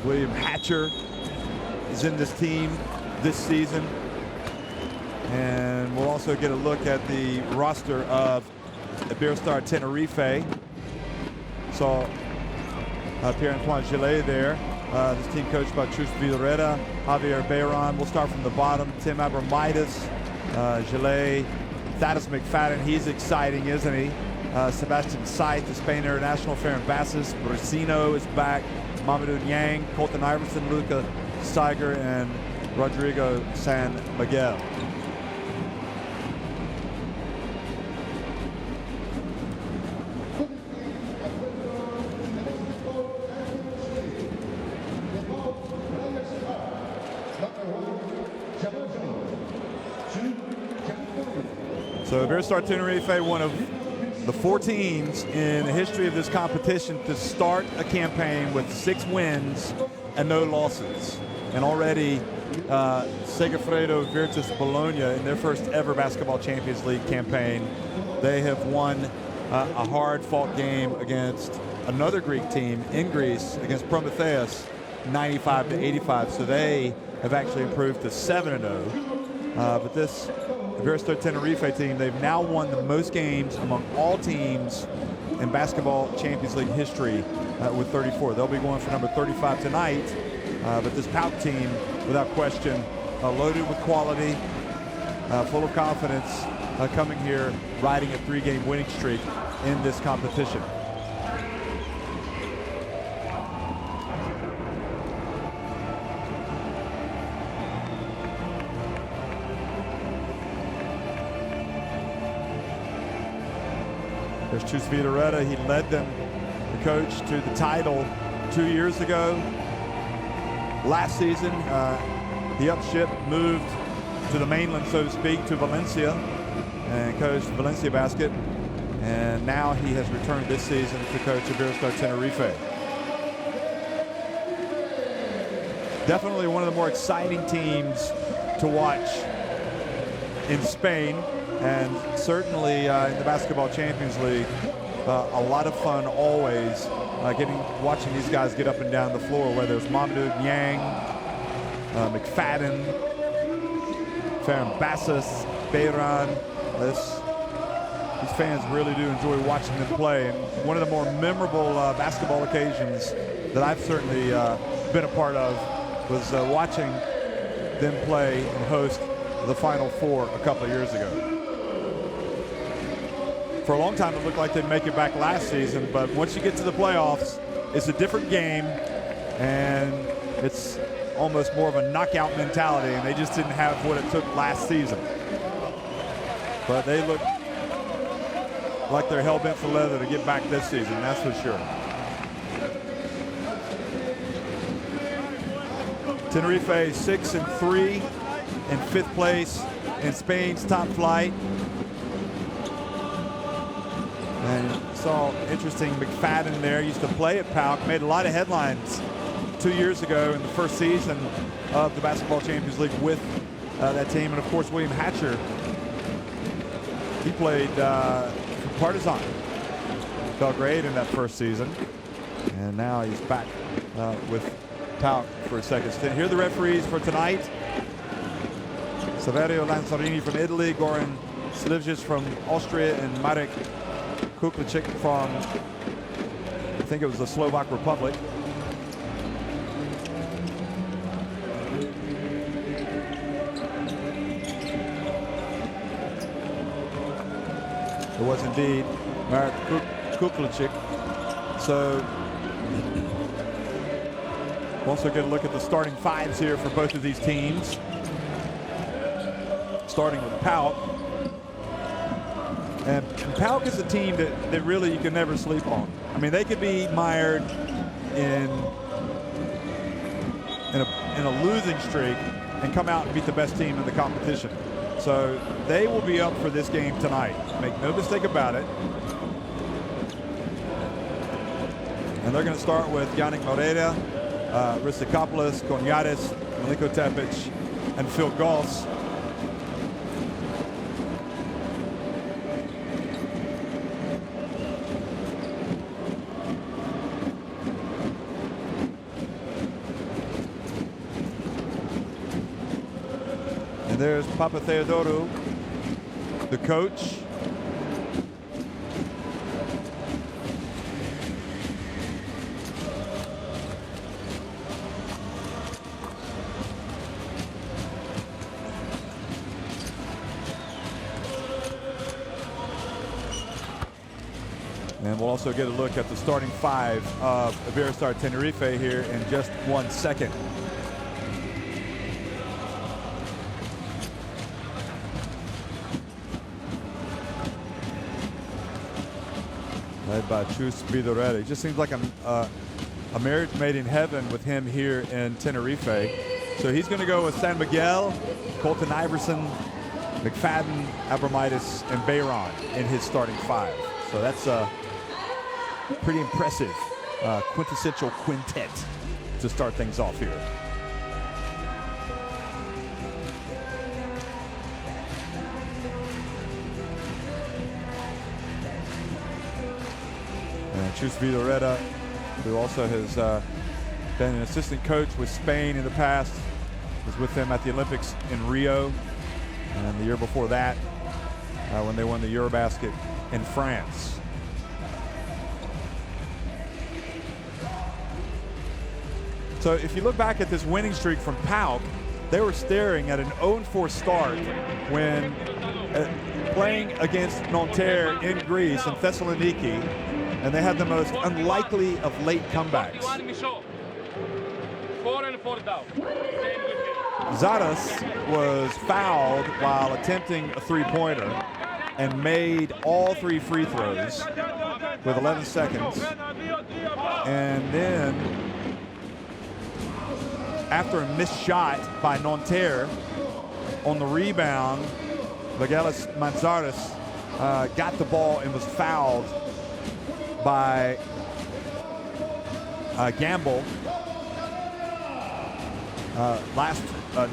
William Hatcher is in this team this season. And we'll also get a look at the roster of Iberostar Tenerife. Saw Pierre-Antoine Gillet there. This team coached by Chus Villareta, Javier Bayron. We'll start from the bottom. Tim Abramitis, Gillet, Thaddeus McFadden. He's exciting, isn't he? Sebastian Saith, the Spain international. Ferran Bassis, Brasino is back. Mamadou Niang, Colton Iverson, Luca Steiger, and Rodrigo San Miguel. So Iberostar Tenerife, one of the 4 teams in the history of this competition to start a campaign with 6 wins and no losses. And already Segafredo Virtus Bologna, in their first ever Basketball Champions League campaign, they have won a hard-fought game against another Greek team in Greece, against Prometheus, 95-85. So they have actually improved to 7-0. But this Iberostar Tenerife team, they've now won the most games among all teams in Basketball Champions League history with 34. They'll be going for number 35 tonight. But this PAOK team, without question, loaded with quality, full of confidence, coming here riding a 3-game winning streak in this competition. There's Chus Villareta. He led them, the coach, to the title 2 years ago. Last season, the upship moved to the mainland, so to speak, to Valencia, and coached Valencia Basket. And now he has returned this season to coach Iberostar Tenerife. Definitely one of the more exciting teams to watch in Spain. And certainly in the Basketball Champions League, a lot of fun always watching these guys get up and down the floor, whether it's Mamadou Niang, McFadden, Ferran Bassis, Bayron. These fans really do enjoy watching them play. And one of the more memorable basketball occasions that I've certainly been a part of was watching them play and host the Final Four a couple of years ago. For a long time, it looked like they'd make it back last season, but once you get to the playoffs, it's a different game, and it's almost more of a knockout mentality, and they just didn't have what it took last season. But they look like they're hell-bent for leather to get back this season, that's for sure. Tenerife 6-3 in 5th place in Spain's top flight. And saw interesting McFadden there, used to play at PAOK, made a lot of headlines 2 years ago in the first season of the Basketball Champions League with that team. And of course, William Hatcher, he played for Partizan Belgrade in that first season. And now he's back with PAOK for a second stint. Here are the referees for tonight. Saverio Lanzarini from Italy, Goran Slivjic from Austria, and Marek Kuklicik from, I think it was the Slovak Republic. It was indeed Marek Kuklicik. So we'll also get a look at the starting 5s here for both of these teams. Starting with PAOK. And PAOK is a team that really you can never sleep on. I mean, they could be mired in a losing streak and come out and beat the best team in the competition. So they will be up for this game tonight. Make no mistake about it. And they're going to start with Yannick Moreira, Ristikopoulos, Konyatis, Miliko Tepic, and Phil Goss. And there's Papa Theodoro, the coach. And we'll also get a look at the starting five of Iberostar Tenerife here in just 1 second. Led by Chus Vidorelli. It just seems like a marriage made in heaven with him here in Tenerife. So he's going to go with San Miguel, Colton Iverson, McFadden, Abramitis, and Bayron in his starting five. So that's pretty impressive quintessential quintet to start things off here. And Chus Vidorelli, who also has been an assistant coach with Spain in the past, was with them at the Olympics in Rio, and the year before that when they won the Eurobasket in France. So if you look back at this winning streak from PAOK, they were staring at an 0-4 start when playing against Nanterre in Greece and Thessaloniki, and they had the most unlikely of late comebacks. Zaras was fouled while attempting a three-pointer and made all 3 free throws with 11 seconds. And then after a missed shot by Nanterre on the rebound, Vagelis Manzares got the ball and was fouled by Gamble,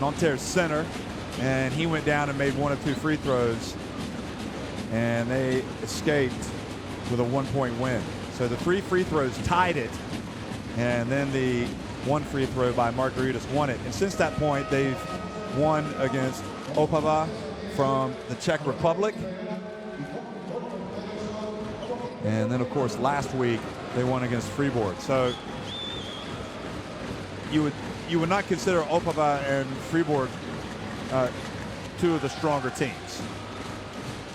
Nanterre's center, and he went down and made 1 of 2 free throws, and they escaped with a 1-point win. So the 3 free throws tied it, and then the 1 free throw by Margaritas won it. And since that point, they've won against Opava from the Czech Republic. And then, of course, last week, they won against Freeboard. So you would not consider Opava and Freeboard 2 of the stronger teams.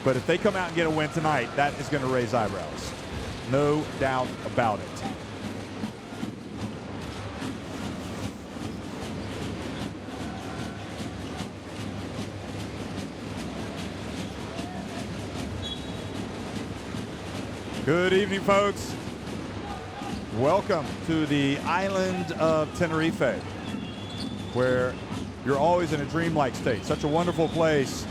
But if they come out and get a win tonight, that is going to raise eyebrows. No doubt about it. Good evening, folks. Welcome to the island of Tenerife, where you're always in a dreamlike state. Such a wonderful place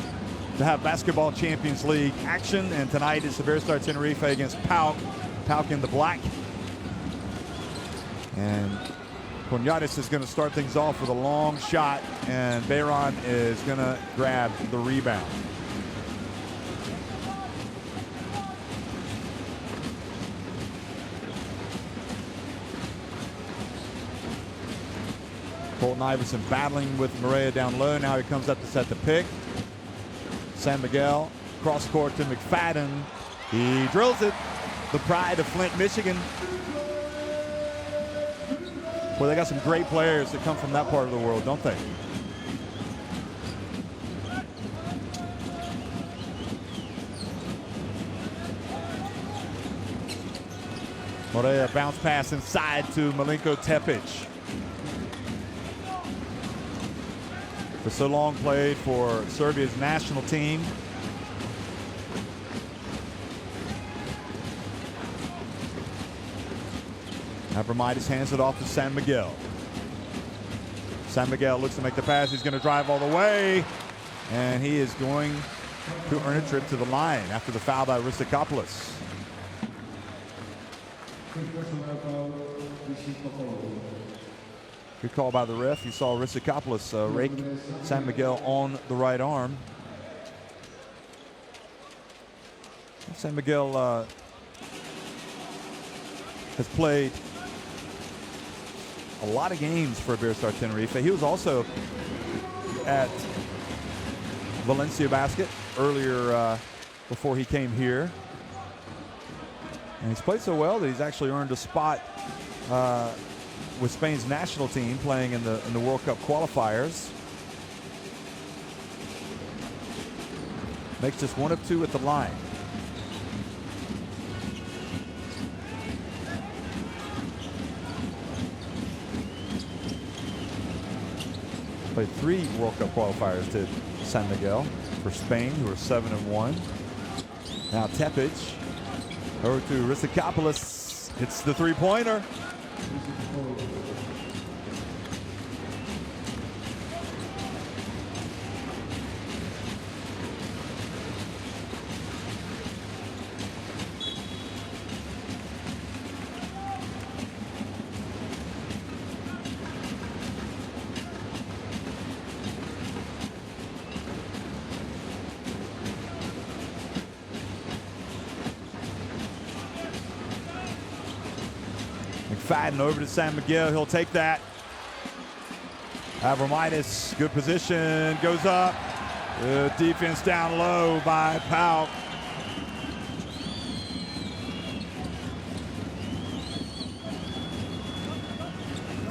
to have Basketball Champions League action, and tonight is Iberostar Tenerife against PAOK. PAOK in the black. And Cunyares is going to start things off with a long shot, and Bayron is going to grab the rebound. Colton Iverson battling with Maria down low. Now he comes up to set the pick. San Miguel, cross court to McFadden. He drills it. The pride of Flint, Michigan. Boy, they got some great players that come from that part of the world, don't they? Morea bounce pass inside to Milenko Tepic. For so long played for Serbia's national team. Abramitis hands it off to San Miguel. San Miguel looks to make the pass. He's going to drive all the way. And he is going to earn a trip to the line after the foul by Ristikopoulos. Good call by the ref. You saw Ristikopoulos rake San Miguel on the right arm. San Miguel has played a lot of games for Iberostar Tenerife. He was also at Valencia basket earlier before he came here. And he's played so well that he's actually earned a spot with Spain's national team playing in the World Cup qualifiers. Makes just 1 of 2 at the line. Played 3 World Cup qualifiers to San Miguel for Spain, who are 7-1. Now Tepic over to Rissikopoulos. Hits the three-pointer. McFadden over to San Miguel. He'll take that. Avromaitis, good position, goes up. Good defense down low by PAOK.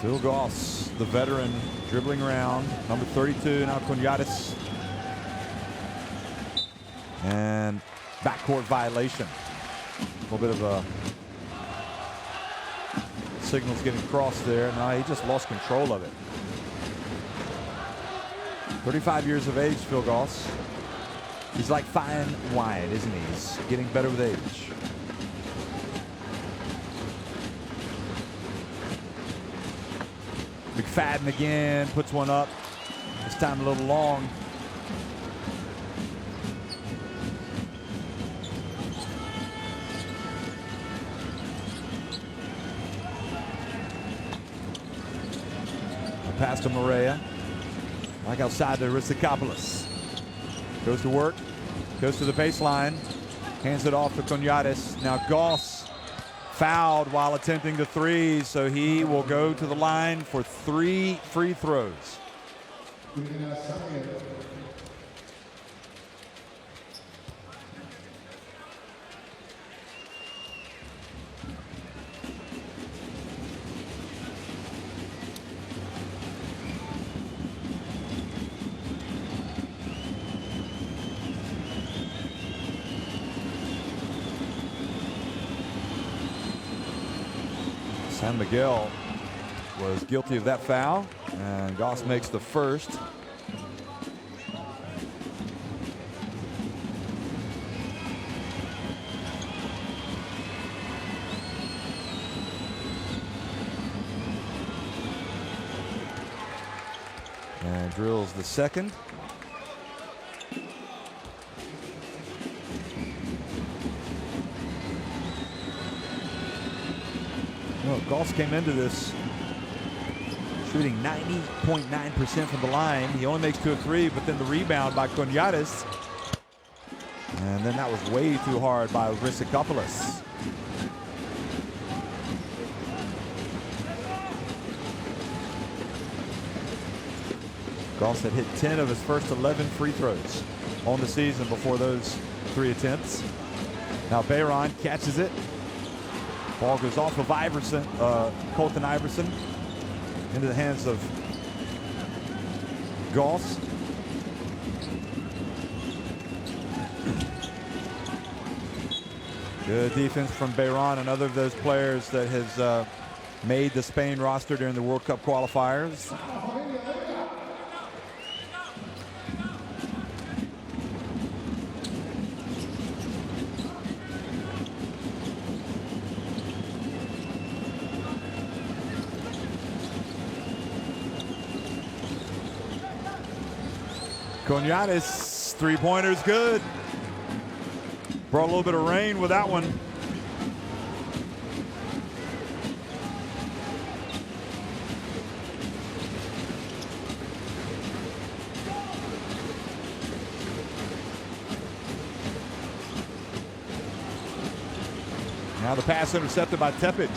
Phil Goss, the veteran, dribbling around. Number 32, now Cunyates. And backcourt violation. A little bit of a signals getting crossed there. No, he just lost control of it. 35 years of age, Phil Goss. He's like fine wine, isn't he? He's getting better with age. McFadden again, puts one up. This time a little long. Pass to Morea. Like outside to Rissikopoulos. Goes to work. Goes to the baseline. Hands it off to Cunyates. Now Goss fouled while attempting the 3, so he will go to the line for 3 free throws. San Miguel was guilty of that foul, and Goss makes the first. And drills the second. Well, Goss came into this shooting 90.9% from the line. He only makes 2 of 3, but then the rebound by Cunyates. And then that was way too hard by Rissikopoulos. Goss had hit 10 of his first 11 free throws on the season before those 3 attempts. Now Bayron catches it. Ball goes off of Iverson, Colton Iverson, into the hands of Goss. Good defense from Bayron, another of those players that has made the Spain roster during the World Cup qualifiers. Cunyates, three-pointer's good. Brought a little bit of rain with that one. Now the pass intercepted by Tepic.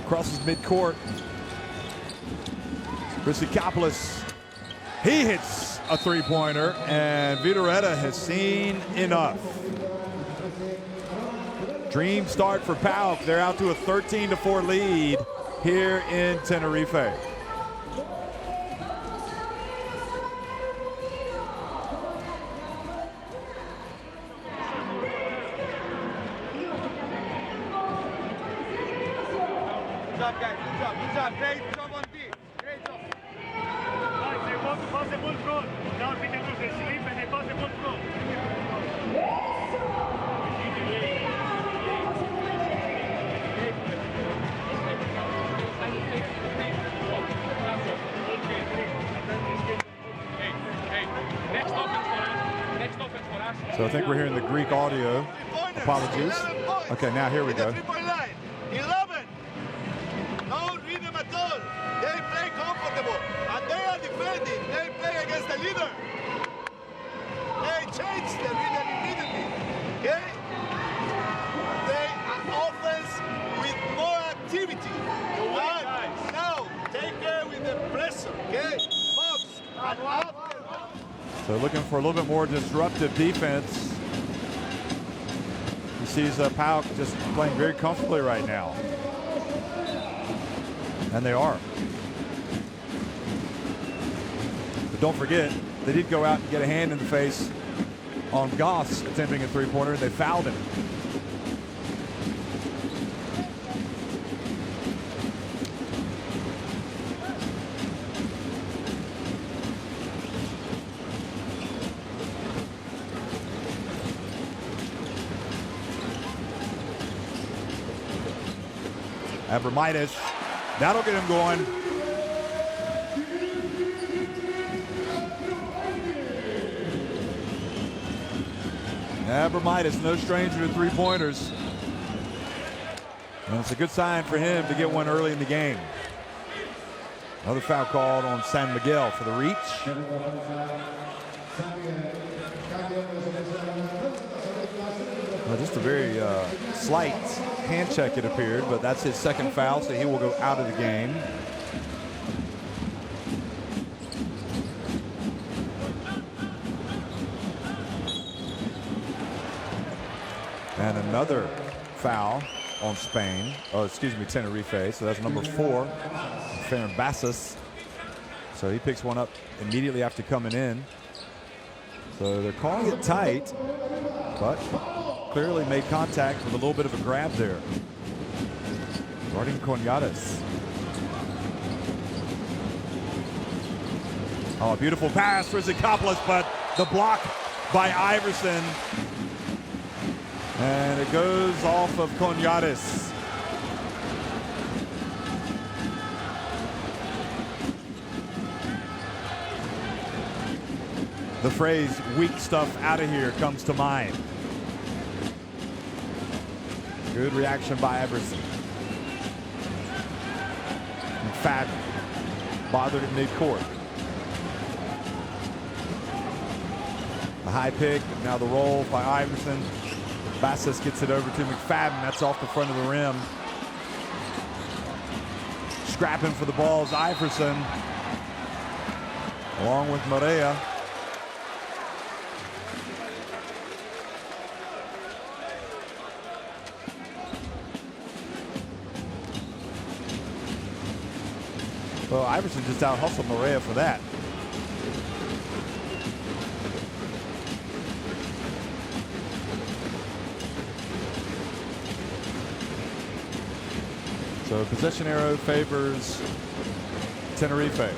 Crosses midcourt. Rissikopoulos. He hits a three-pointer, and Vitoretta has seen enough. Dream start for PAOK. They're out to a 13-4 lead here in Tenerife. Good job, guys. Good job. Good job. Great job on D. Great job. Guys, they want to pass the ball front. Now pick and roll. They sleep and they pass the ball front. So I think we're hearing the Greek audio. Apologies. Okay, now here we go. 11. No rhythm at all. They play comfortable. And they are defending. They play against the leader. They change the rhythm immediately. Okay? They are offense with more activity. And now, take care with the pressure. Okay? Box. And up. So looking for a little bit more disruptive defense. He sees PAOK just playing very comfortably right now. And they are. But don't forget, they did go out and get a hand in the face on Goss attempting a three-pointer, and they fouled him. Abramitis, that'll get him going. Abramitis, no stranger to three-pointers. And it's a good sign for him to get one early in the game. Another foul called on San Miguel for the reach. Well, just a very slight hand check, it appeared, but that's his second foul, so he will go out of the game. And another foul on Spain, Tenerife, so that's number 4, Ferenbasis. So he picks one up immediately after coming in. So they're calling it tight, but clearly made contact with a little bit of a grab there. Guarding Conyades. Oh, a beautiful pass for Zikopoulos, but the block by Iverson. And it goes off of Conyades. The phrase "weak stuff out of here" comes to mind. Good reaction by Iverson. McFadden bothered at midcourt. The high pick, now the roll by Iverson. Bassis gets it over to McFadden. That's off the front of the rim. Scrapping for the ball is Iverson, along with Morea. Well, Iverson just out-hustled Morea for that. So possession arrow favors Tenerife.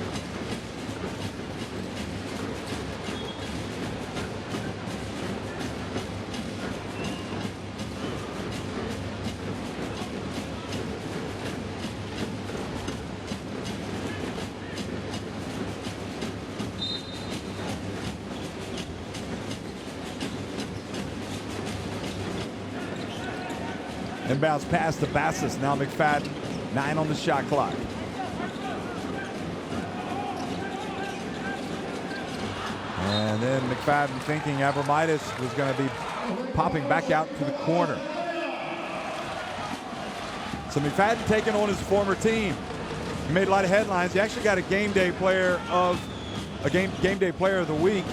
Inbounds pass to Bassis. Now McFadden, 9 on the shot clock. And then McFadden thinking Abramitis was going to be popping back out to the corner. So McFadden taking on his former team. He made a lot of headlines. He actually got a game day player of a game day player of the week,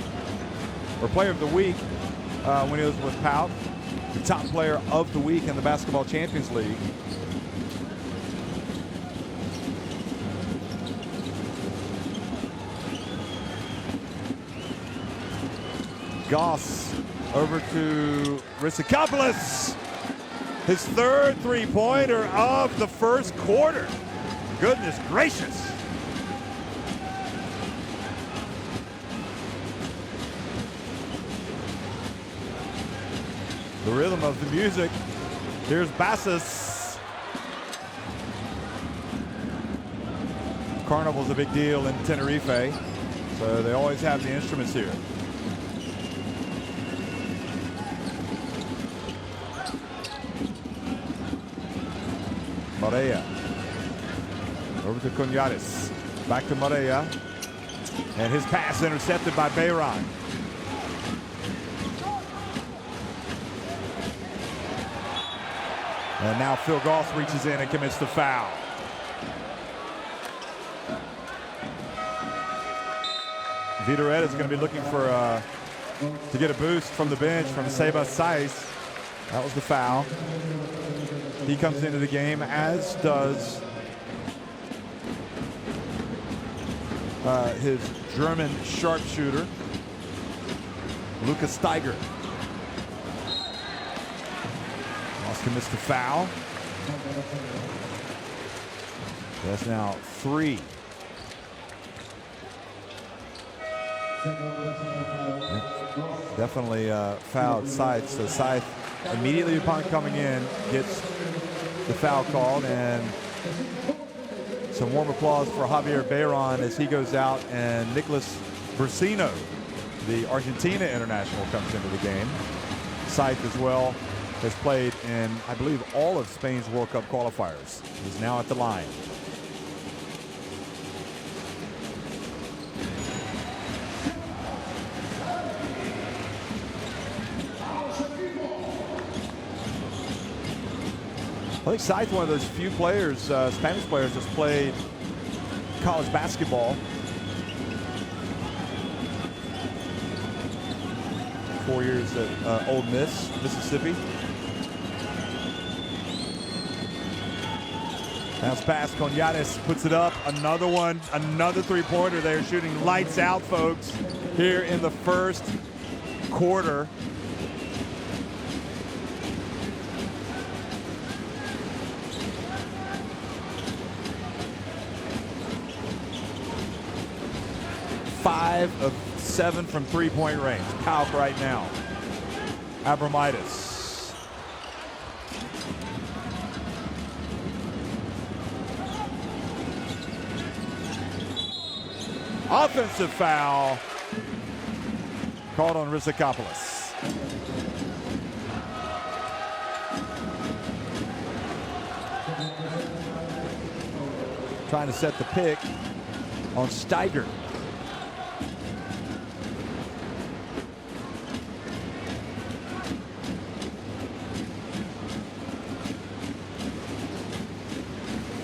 or player of the week when he was with PAOK, the top player of the week in the Basketball Champions League. Goss over to Rissikopoulos. His third three-pointer of the first quarter. Goodness gracious. The rhythm of the music. Here's Bassis. Carnival's a big deal in Tenerife, so they always have the instruments here. Moreira over to Cunyares, back to Moreira, and his pass intercepted by Bayron. And now Phil Goss reaches in and commits the foul. Vitoretta is going to be looking for to get a boost from the bench from Seba Saiz. That was the foul. He comes into the game, as does his German sharpshooter, Lucas Steiger. Oscar missed the foul. That's now 3. Definitely fouled Scythe. So Scythe, immediately upon coming in, gets the foul called, and some warm applause for Javier Bayron as he goes out, and Nicolas Bursino, the Argentina international, comes into the game. Scythe as well has played in, I believe, all of Spain's World Cup qualifiers. He's now at the line. I think Scythe, one of those few players, Spanish players, that's played college basketball. 4 years at Ole Miss, Mississippi. Bounce pass, Cunyares puts it up. Another one, another three-pointer. They're shooting lights out, folks, here in the first quarter. Five of 7 from three-point range. PAOK right now. Abramitis. Offensive foul called on Rissikopoulos. Trying to set the pick on Steiger.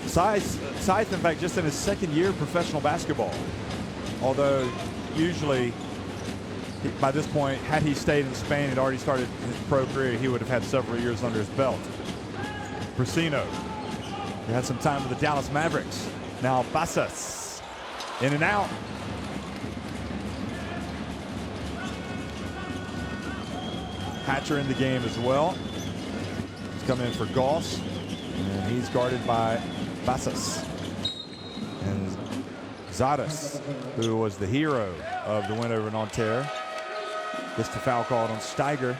Scythe, in fact, just in his second year of professional basketball. Although usually, by this point, had he stayed in Spain and already started his pro career, he would have had several years under his belt. Bursino, who had some time with the Dallas Mavericks. Now Basas, in and out. Hatcher in the game as well. He's coming in for Goss, and he's guarded by Basas. And Zadas, who was the hero of the win over Nanterre, gets the foul called on Steiger.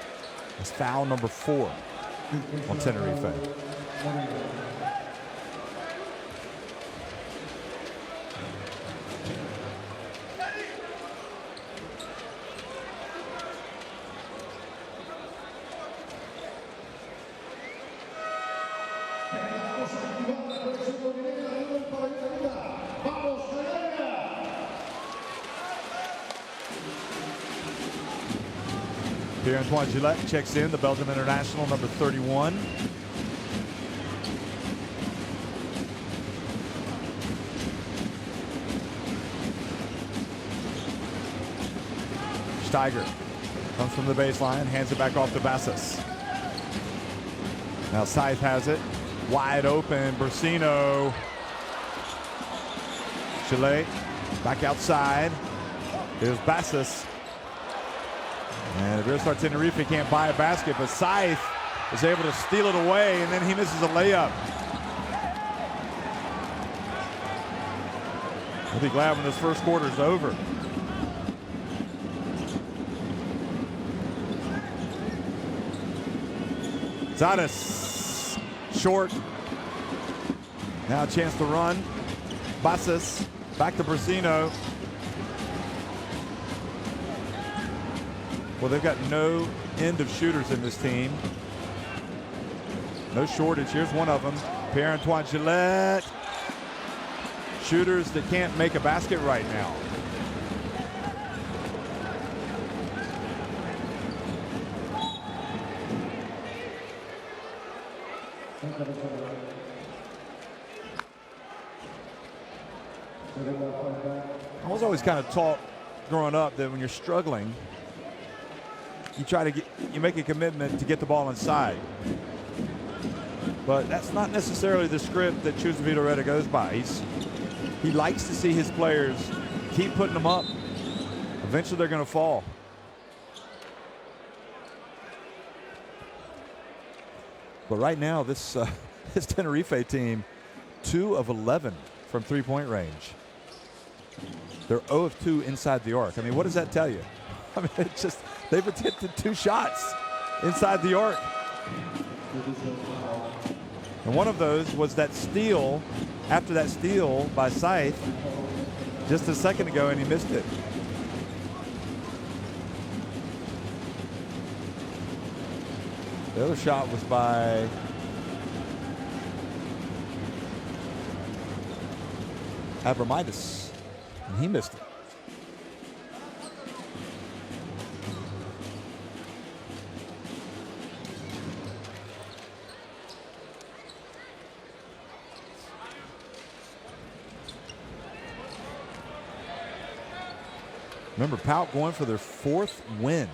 That's foul number 4 on Tenerife. Pierre-Antoine Gillette checks in, the Belgium international, number 31. Steiger comes from the baseline, hands it back off to Bassis. Now Scythe has it, wide open, Brasino. Chile back outside. Here's Bassis. And Iberostar Tenerife can't buy a basket, but Scythe is able to steal it away, and then he misses a layup. I'll be glad when this first quarter is over. Zanis, short. Now a chance to run. Bassis, back to Brasino. Well, they've got no end of shooters in this team. No shortage. Here's one of them. Pierre-Antoine Gillette. Shooters that can't make a basket right now. I was always kind of taught growing up that when you're struggling, you make a commitment to get the ball inside. But that's not necessarily the script that Chus Vidoretta goes by. He likes to see his players keep putting them up. Eventually they're going to fall. But right now, this Tenerife team, 2 of 11 from three-point range. They're 0 of 2 inside the arc. I mean, what does that tell you? I mean, it's just, they've attempted 2 shots inside the arc. And one of those was that steal, after that steal by Scythe, just a second ago, and he missed it. The other shot was by Abramitis, and he missed it. Remember, PAOK going for their 4th win.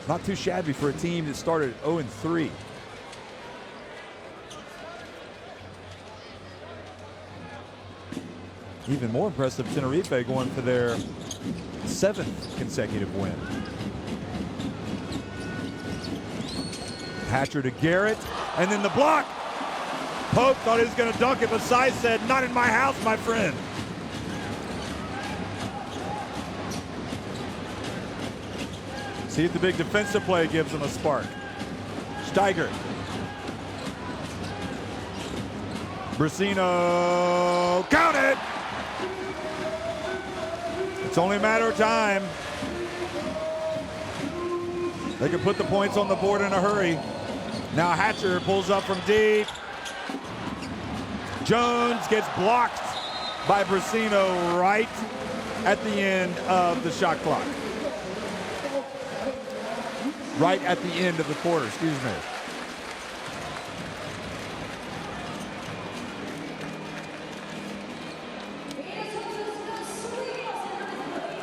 Not too shabby for a team that started 0-3. Even more impressive, Tenerife going for their 7th consecutive win. Hatcher to Garrett, and then the block. Pope thought he was going to dunk it, but Scythe said, "Not in my house, my friend." See if the big defensive play gives him a spark. Steiger. Brasino, count it! It's only a matter of time. They can put the points on the board in a hurry. Now Hatcher pulls up from deep. Jones gets blocked by Brasino right at the end of the shot clock. Right at the end of the quarter, excuse me.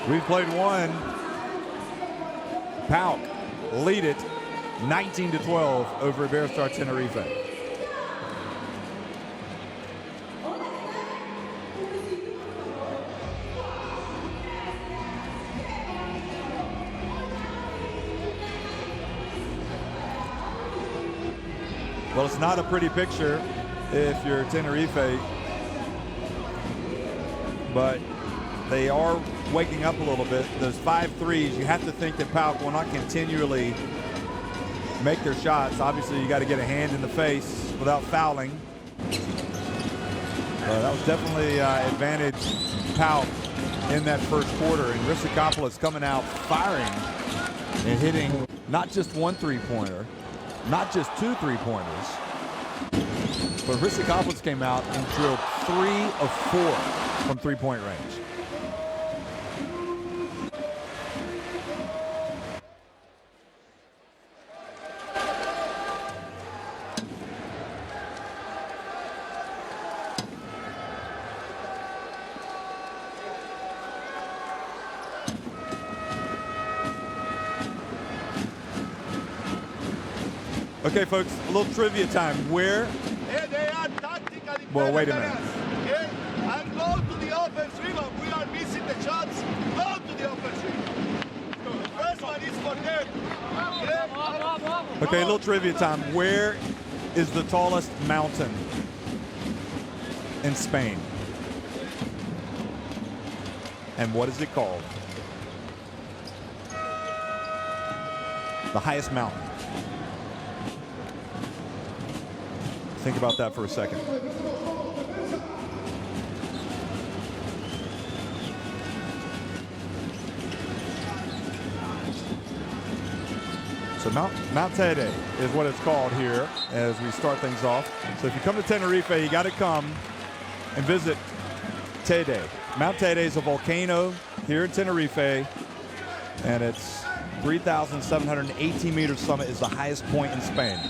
We've played one. PAOK lead it 19-12 over Iberostar Tenerife. Well, it's not a pretty picture if you're Tenerife, but they are waking up a little bit. Those 5 threes, you have to think that PAOK will not continually make their shots. Obviously, you got to get a hand in the face without fouling. That was definitely advantage PAOK in that first quarter. And Rissakopoulos coming out firing and hitting not just 1 3-pointer, not just 2 3-pointers, but Rissakopoulos came out and drilled 3 of 4 from three-point range. Okay, folks, a little trivia time. Where? They are tactical. Well, wait a minute. And go to the offense rebound. We are missing the shots. Go to the offense rebound. The first one is for them. Okay, a little trivia time. Where is the tallest mountain in Spain? And what is it called? The highest mountain. Think about that for a second. So Mount Tede is what it's called here as we start things off. So if you come to Tenerife, you got to come and visit Tede. Mount Tede is a volcano here in Tenerife, and it's 3,718 meters summit is the highest point in Spain.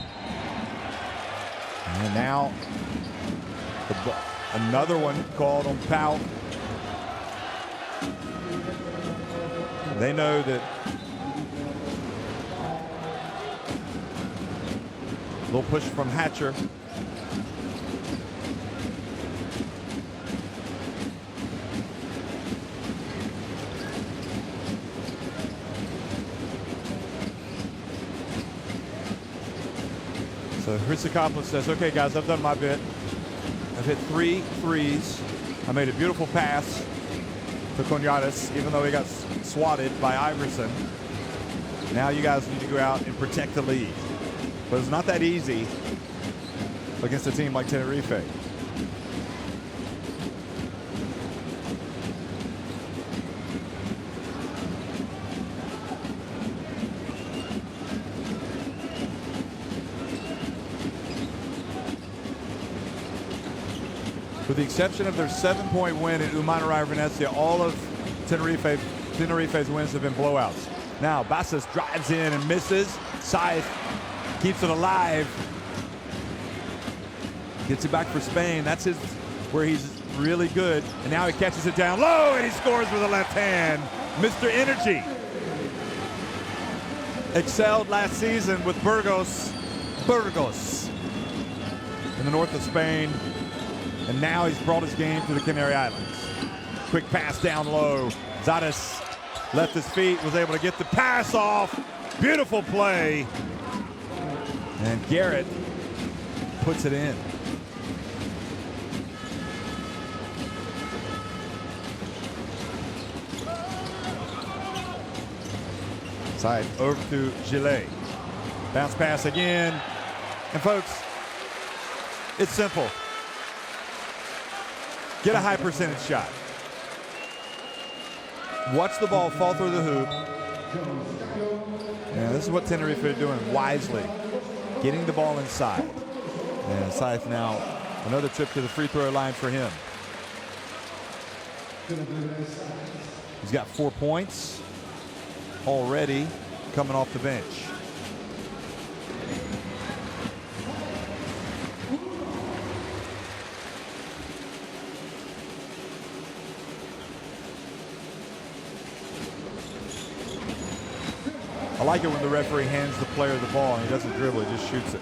And now another one called on PAOK. They know that a little push from Hatcher. So Hrisakopoulos says, okay, guys, I've done my bit. I've hit 3 threes. I made a beautiful pass to Cognates, even though he got swatted by Iverson. Now you guys need to go out and protect the lead. But it's not that easy against a team like Tenerife. With the exception of their 7-point win at Umanarai Venezia, all of Tenerife's wins have been blowouts. Now Bassas drives in and misses. Scythe keeps it alive. Gets it back for Spain. That's where he's really good. And now he catches it down low and he scores with the left hand. Mr. Energy. Excelled last season with Burgos in the north of Spain. And now he's brought his game to the Canary Islands. Quick pass down low. Zadis left his feet, was able to get the pass off. Beautiful play. And Garrett puts it in. Side over to Gillet. Bounce pass again. And folks, it's simple. Get a high percentage shot. Watch the ball fall through the hoop. And this is what Tenerife are doing wisely. Getting the ball inside. And Scythe now, another trip to the free throw line for him. He's got 4 points already coming off the bench. I like it when the referee hands the player the ball and he doesn't dribble, he just shoots it.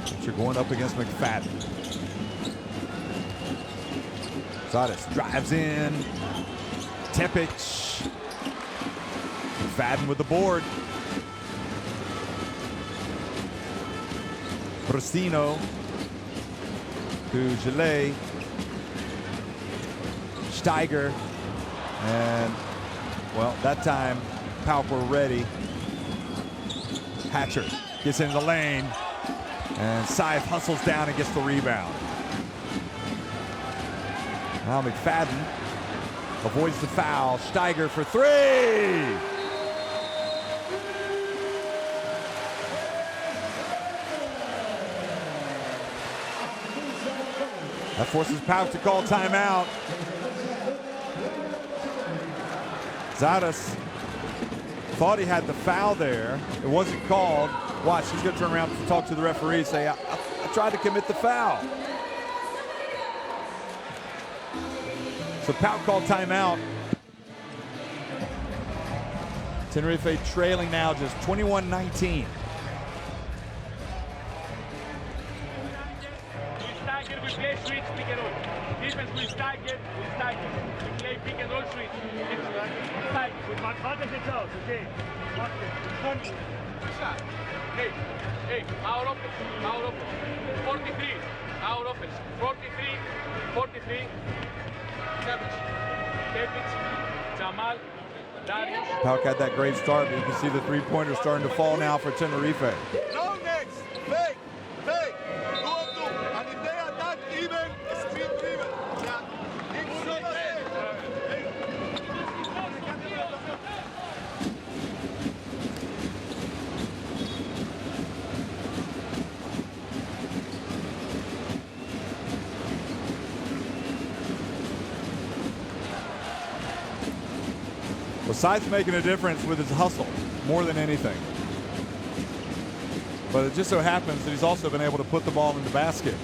But you're going up against McFadden. Zadis drives in. Tepic. McFadden with the board. Bristino. To Gillet, Steiger, and, well, that time, PAOK were ready. Hatcher gets into the lane, and Scythe hustles down and gets the rebound. Now McFadden avoids the foul. Steiger for 3! That forces PAOK to call timeout. Zadis thought he had the foul there. It wasn't called. Watch, he's going to turn around to talk to the referee and say, I tried to commit the foul. So PAOK called timeout. Tenerife trailing now just 21-19. Stagger, we play switch, pick and roll. Defense will stagger, we stagger. We play pick and roll switch. Stagger. With my advantage out, okay? Hey, our offense. 43, our offense. 43. Kevich, Jamal, Darius. PAOK had that great start, but you can see the three-pointers starting to fall now for Tenerife. No next. Fake. 2 on 2. And if they attack even, speed driven. Yeah. It's so bad. Well, Scythe's making a difference with his hustle more than anything. But it just so happens that he's also been able to put the ball in the basket.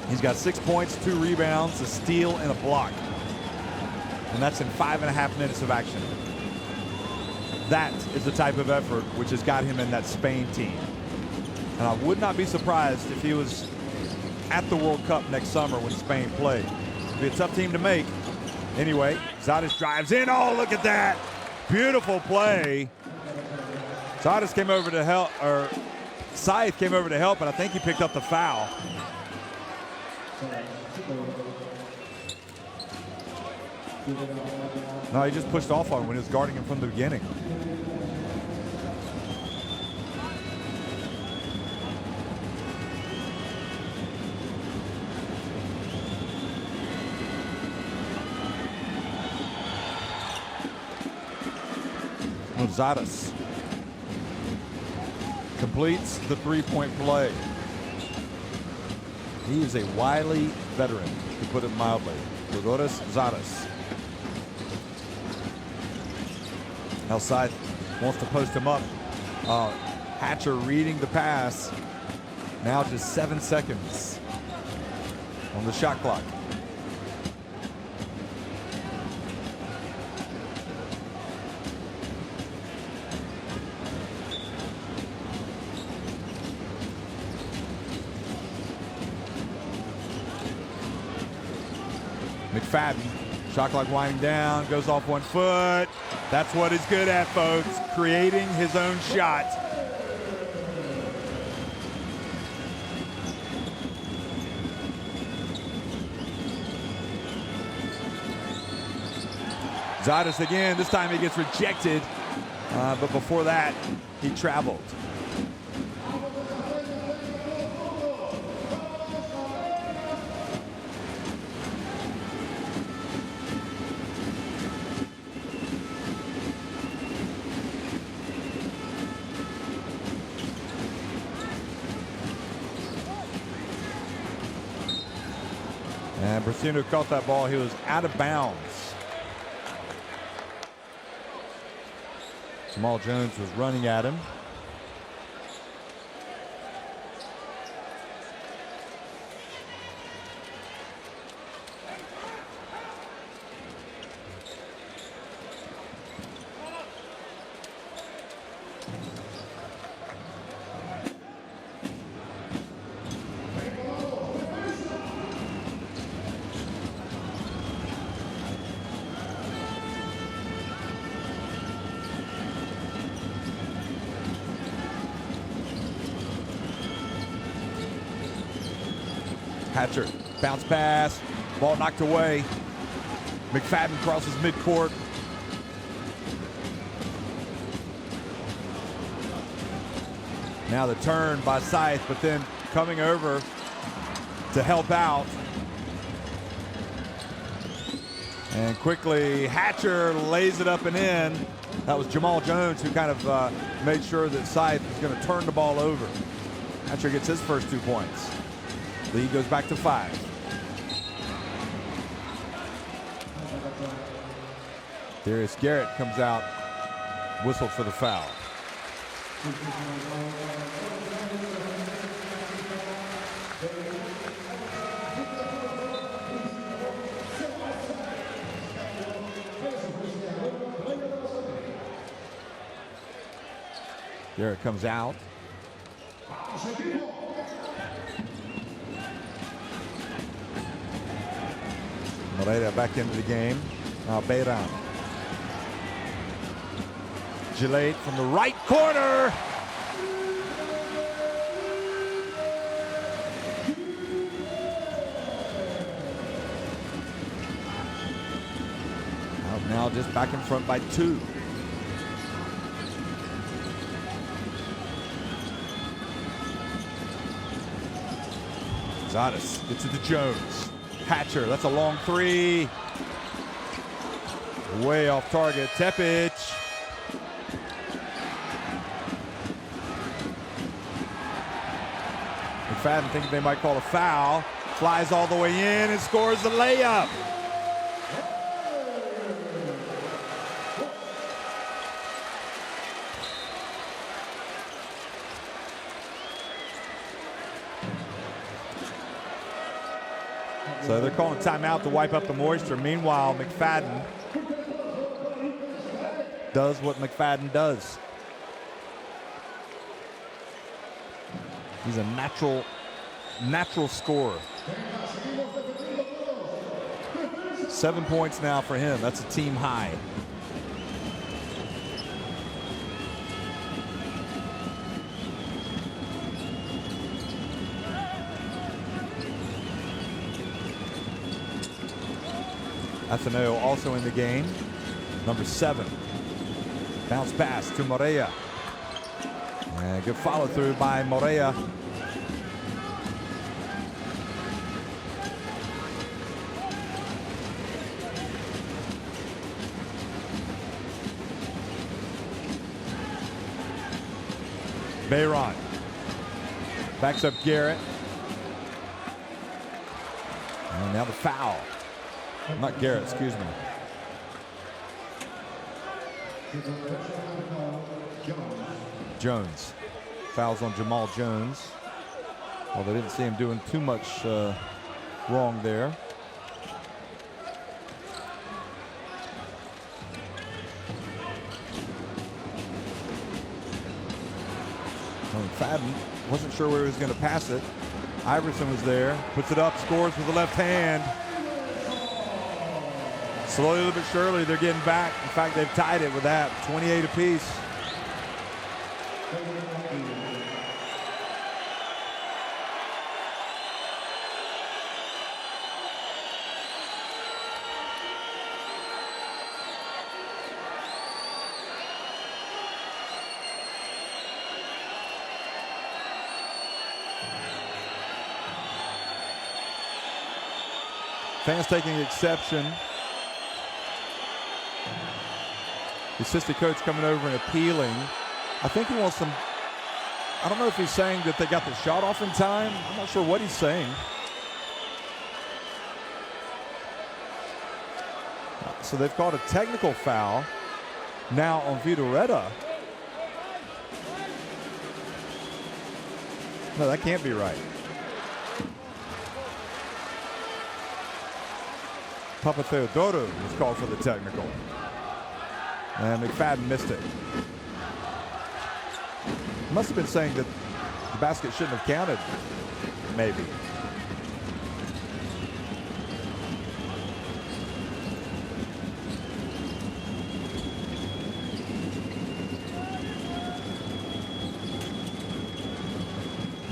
He's got 6 points, 2 rebounds, a steal, and a block. And that's in 5.5 minutes of action. That is the type of effort which has got him in that Spain team. And I would not be surprised if he was at the World Cup next summer when Spain played. It'd be a tough team to make. Anyway, Zadis drives in. Oh, look at that. Beautiful play. Zadis came over to help, or Scythe came over to help, and I think he picked up the foul. No, he just pushed off on him when he was guarding him from the beginning. Zadis completes the three-point play. He is a wily veteran, to put it mildly. Lourdes Zadis. Now Scythe wants to post him up. Hatcher reading the pass. Now just 7 seconds on the shot clock. McFadden, shot clock winding down, goes off 1 foot. That's what he's good at, folks, creating his own shot. Zadis again, this time he gets rejected, but before that, he traveled. And Brasino caught that ball. He was out of bounds. Jamal Jones was running at him. Hatcher, bounce pass, ball knocked away. McFadden crosses midcourt. Now the turn by Scythe, but then coming over to help out. And quickly, Hatcher lays it up and in. That was Jamal Jones who kind of made sure that Scythe was going to turn the ball over. Hatcher gets his first 2 points. Lead goes back to 5. Darius Garrett comes out, whistled for the foul. Garrett comes out. Moreira back into the game. Now Beiran. Gillette from the right corner. Out now just back in front by 2. Zadis gets it to Jones. Hatcher, that's a long 3. Way off target. Tepic. McFadden thinking they might call a foul. Flies all the way in and scores the layup. So they're calling a timeout to wipe up the moisture. Meanwhile, McFadden does what McFadden does. He's a natural scorer. 7 points now for him. That's a team high. Atheneo also in the game. Number 7. Bounce pass to Moreira. And good follow through by Moreira. Beiran backs up Garrett. And now the foul. Not Garrett, excuse me. Jones. Fouls on Jamal Jones. Well, they didn't see him doing too much wrong there. McFadden wasn't sure where he was going to pass it. Iverson was there, puts it up, scores with the left hand. Slowly but surely, they're getting back. In fact, they've tied it with that, 28 apiece. Fans taking exception. The assistant coach coming over and appealing. I think he wants some, I don't know if he's saying that they got the shot off in time. I'm not sure what he's saying. So they've called a technical foul now on Vidoretta. No, that can't be right. Papa Theodoro was called for the technical. And McFadden missed it. Must have been saying that the basket shouldn't have counted, maybe.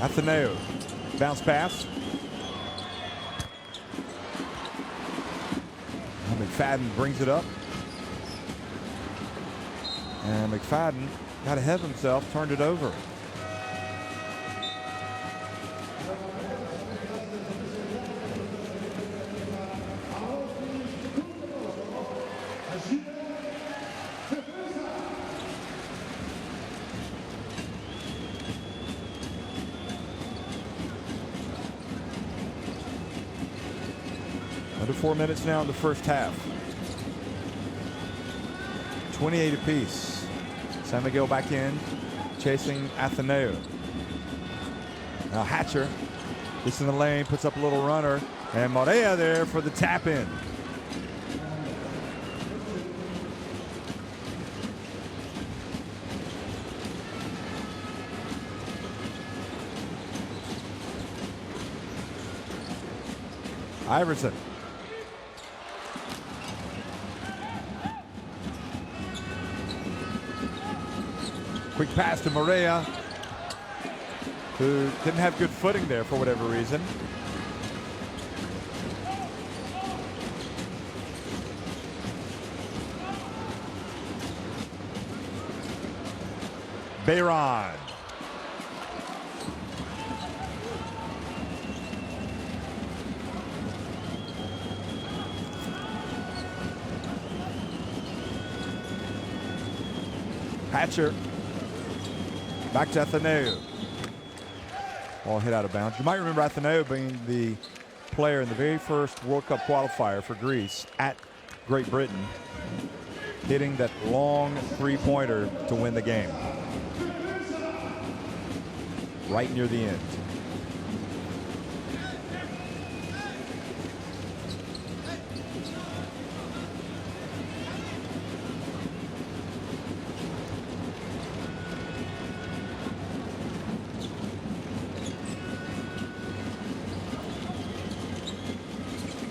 Atheneo, bounce pass. McFadden brings it up. And McFadden got ahead of himself, turned it over. Under 4 minutes now in the first half. 28 apiece. San Miguel back in, chasing Atheneo. Now Hatcher gets in the lane, puts up a little runner, and Moreira there for the tap in. Iverson. Quick pass to Morea, who didn't have good footing there for whatever reason. Bayron. Hatcher. Back to Atheneu. Ball hit out of bounds. You might remember Atheneu being the player in the very first World Cup qualifier for Greece at Great Britain, hitting that long three-pointer to win the game. Right near the end.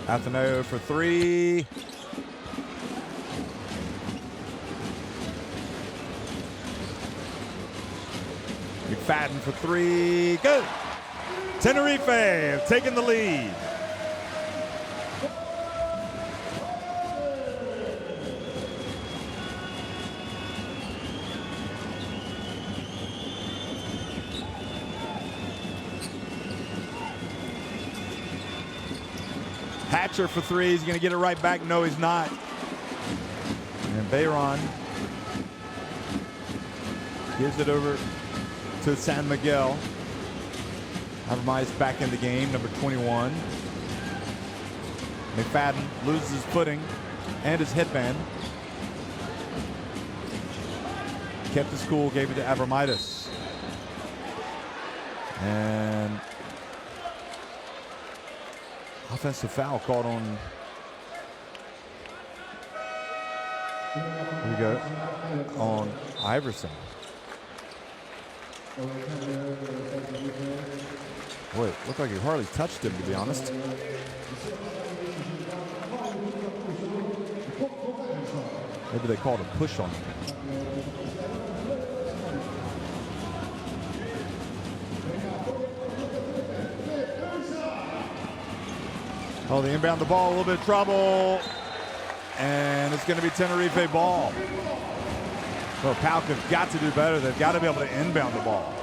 Atheneu for three. McFadden for three. Good. Tenerife have taken the lead. Hatcher for three. He's going to get it right back. No, he's not. And Bayron gives it over to San Miguel. Habermas back in the game, number 21. McFadden loses his footing and his headband. Kept his cool, gave it to Abramitis. And offensive foul called on. Here we go. On Iverson. Boy, it looked like he hardly touched him, to be honest. Maybe they called a push on him. Oh, they inbound the ball, a little bit of trouble. And it's going to be Tenerife ball. Well, PAOK have got to do better. They've got to be able to inbound the ball.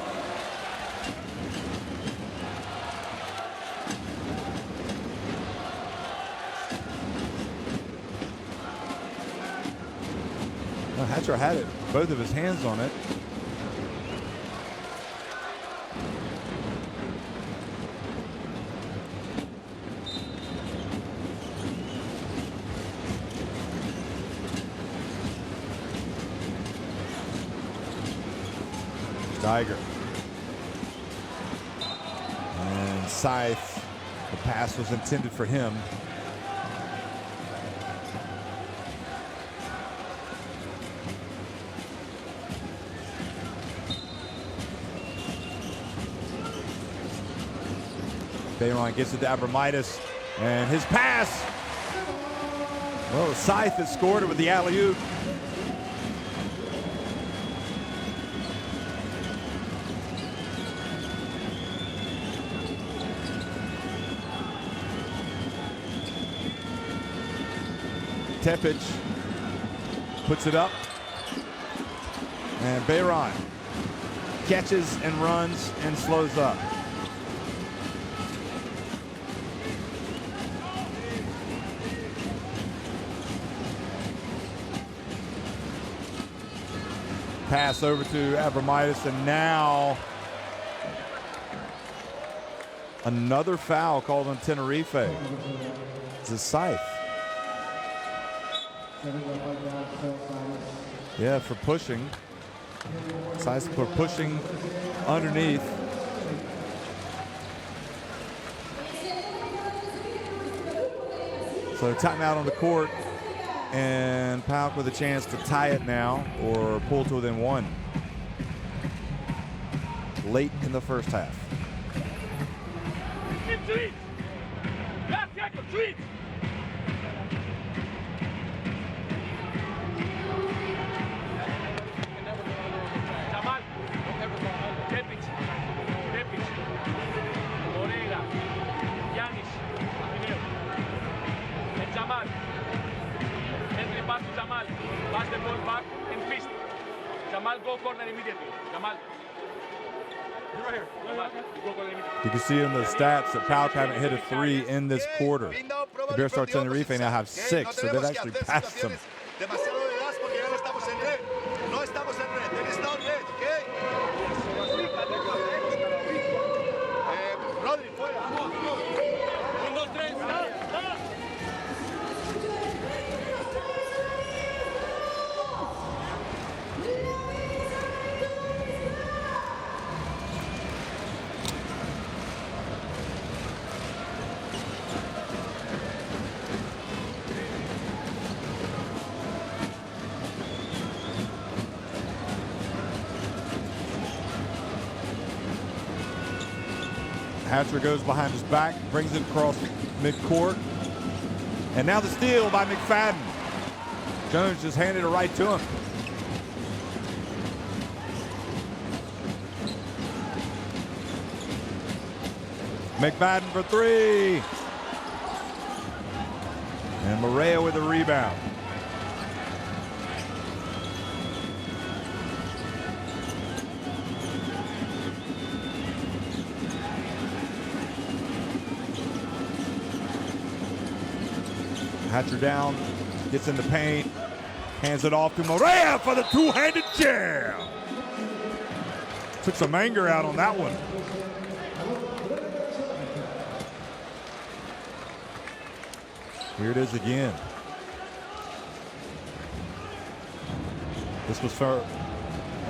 Well, Hatcher had it, both of his hands on it. Tiger. And Scythe, the pass was intended for him. Bayron gets it to Abramitis, and his pass. Well, Scythe has scored it with the alley-oop. Tepic puts it up, and Bayron catches and runs and slows up. Pass over to Abramitis, and now another foul called on Tenerife. It's a Scythe. Yeah, for pushing. Scythe for pushing underneath. So timeout on the court, and PAOK with a chance to tie it now or pull to within one late in the first half. Last second. switch. Jamal, Tepic, Orega, Yanis, and Jamal. Entry pass to Jamal. Pass the ball back and fist. Jamal, go corner immediately. Jamal. You're right here. Jamal, you go corner immediately. You can see in the stats that PAOK haven't hit a 3 in this quarter. Iberostar Tenerife now have 6, so they've actually passed them. Demasiado de gas porque ya no estamos en red. No estamos en red. There is no red, okay? Rodri, fuera. 1, 2, 3. Hatcher goes behind his back, brings it across midcourt. And now the steal by McFadden. Jones just handed it right to him. McFadden for 3. And Morea with a rebound. Hatcher down, gets in the paint, hands it off to Morea for the two-handed jam. Took some anger out on that one. Here it is again. This was for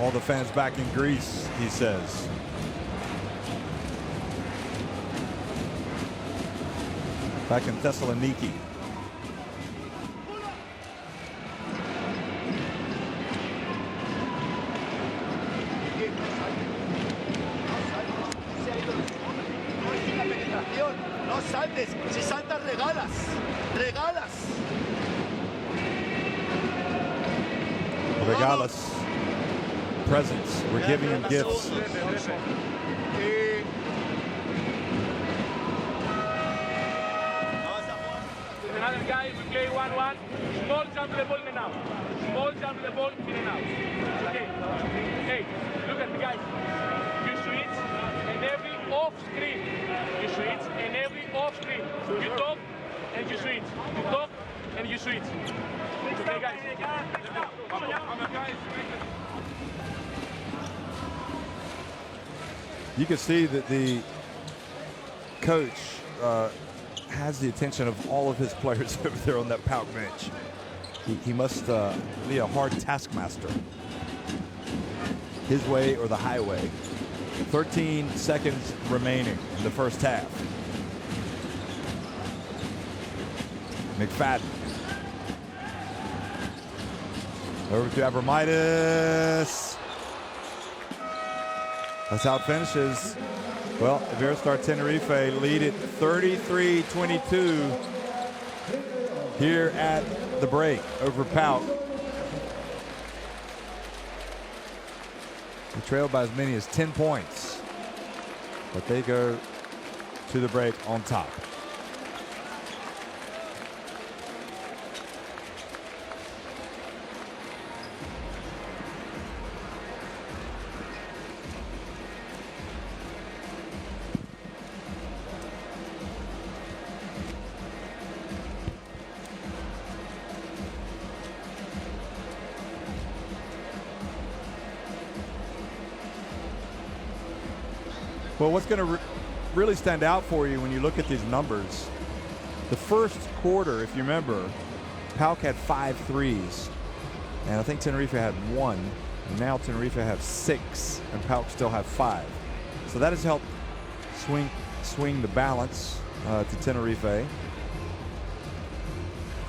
all the fans back in Greece, he says. Back in Thessaloniki. No saltes, si saltas regalas, regalas. Regalas, presents. We're giving him gifts. Another guy, we play 1-1. Small jump the ball in and out. Small jump the ball in and out. Okay. Hey, look at the guys. You switch and every off screen. You switch and every off screen. You talk and you switch. You talk and you switch. Okay, guys. You can see that the coach has the attention of all of his players over there on that PAOK bench. He must be a hard taskmaster. His way or the highway. 13 seconds remaining in the first half. McFadden. Over to Abramitis. That's how it finishes. Well, Iberostar Tenerife lead it 33-22 here at the break over PAOK. They trailed by as many as 10 points, but they go to the break on top. Well, what's going to really stand out for you when you look at these numbers, the first quarter, if you remember, PAOK had 5 threes, and I think Tenerife had 1, and now Tenerife have 6, and PAOK still have 5. So that has helped swing the balance to Tenerife.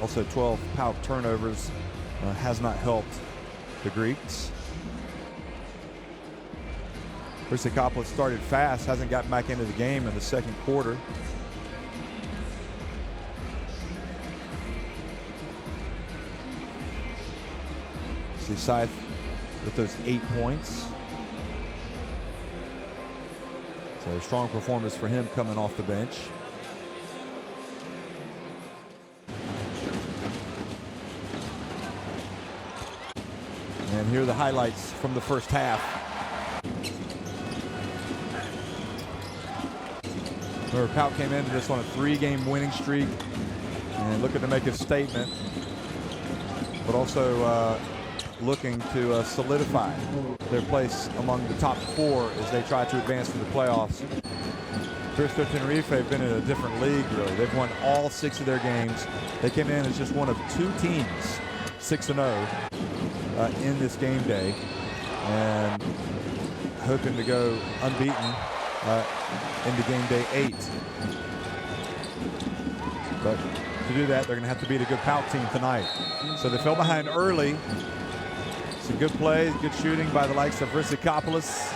Also 12 PAOK turnovers has not helped the Greeks. Prisakopoulos started fast, hasn't gotten back into the game in the second quarter. See Scythe with those 8 points. So a strong performance for him coming off the bench. And here are the highlights from the first half. Remember, PAOK came into this on a 3-game winning streak and looking to make a statement, but also looking to solidify their place among the top 4 as they try to advance to the playoffs. Iberostar Tenerife have been in a different league, really. They've won all 6 of their games. They came in as just one of 2 teams, 6-0, in this game day, and hoping to go unbeaten into game day 8. But to do that, they're going to have to beat a good PAOK team tonight. So they fell behind early. Some good plays, good shooting by the likes of Rizikopoulos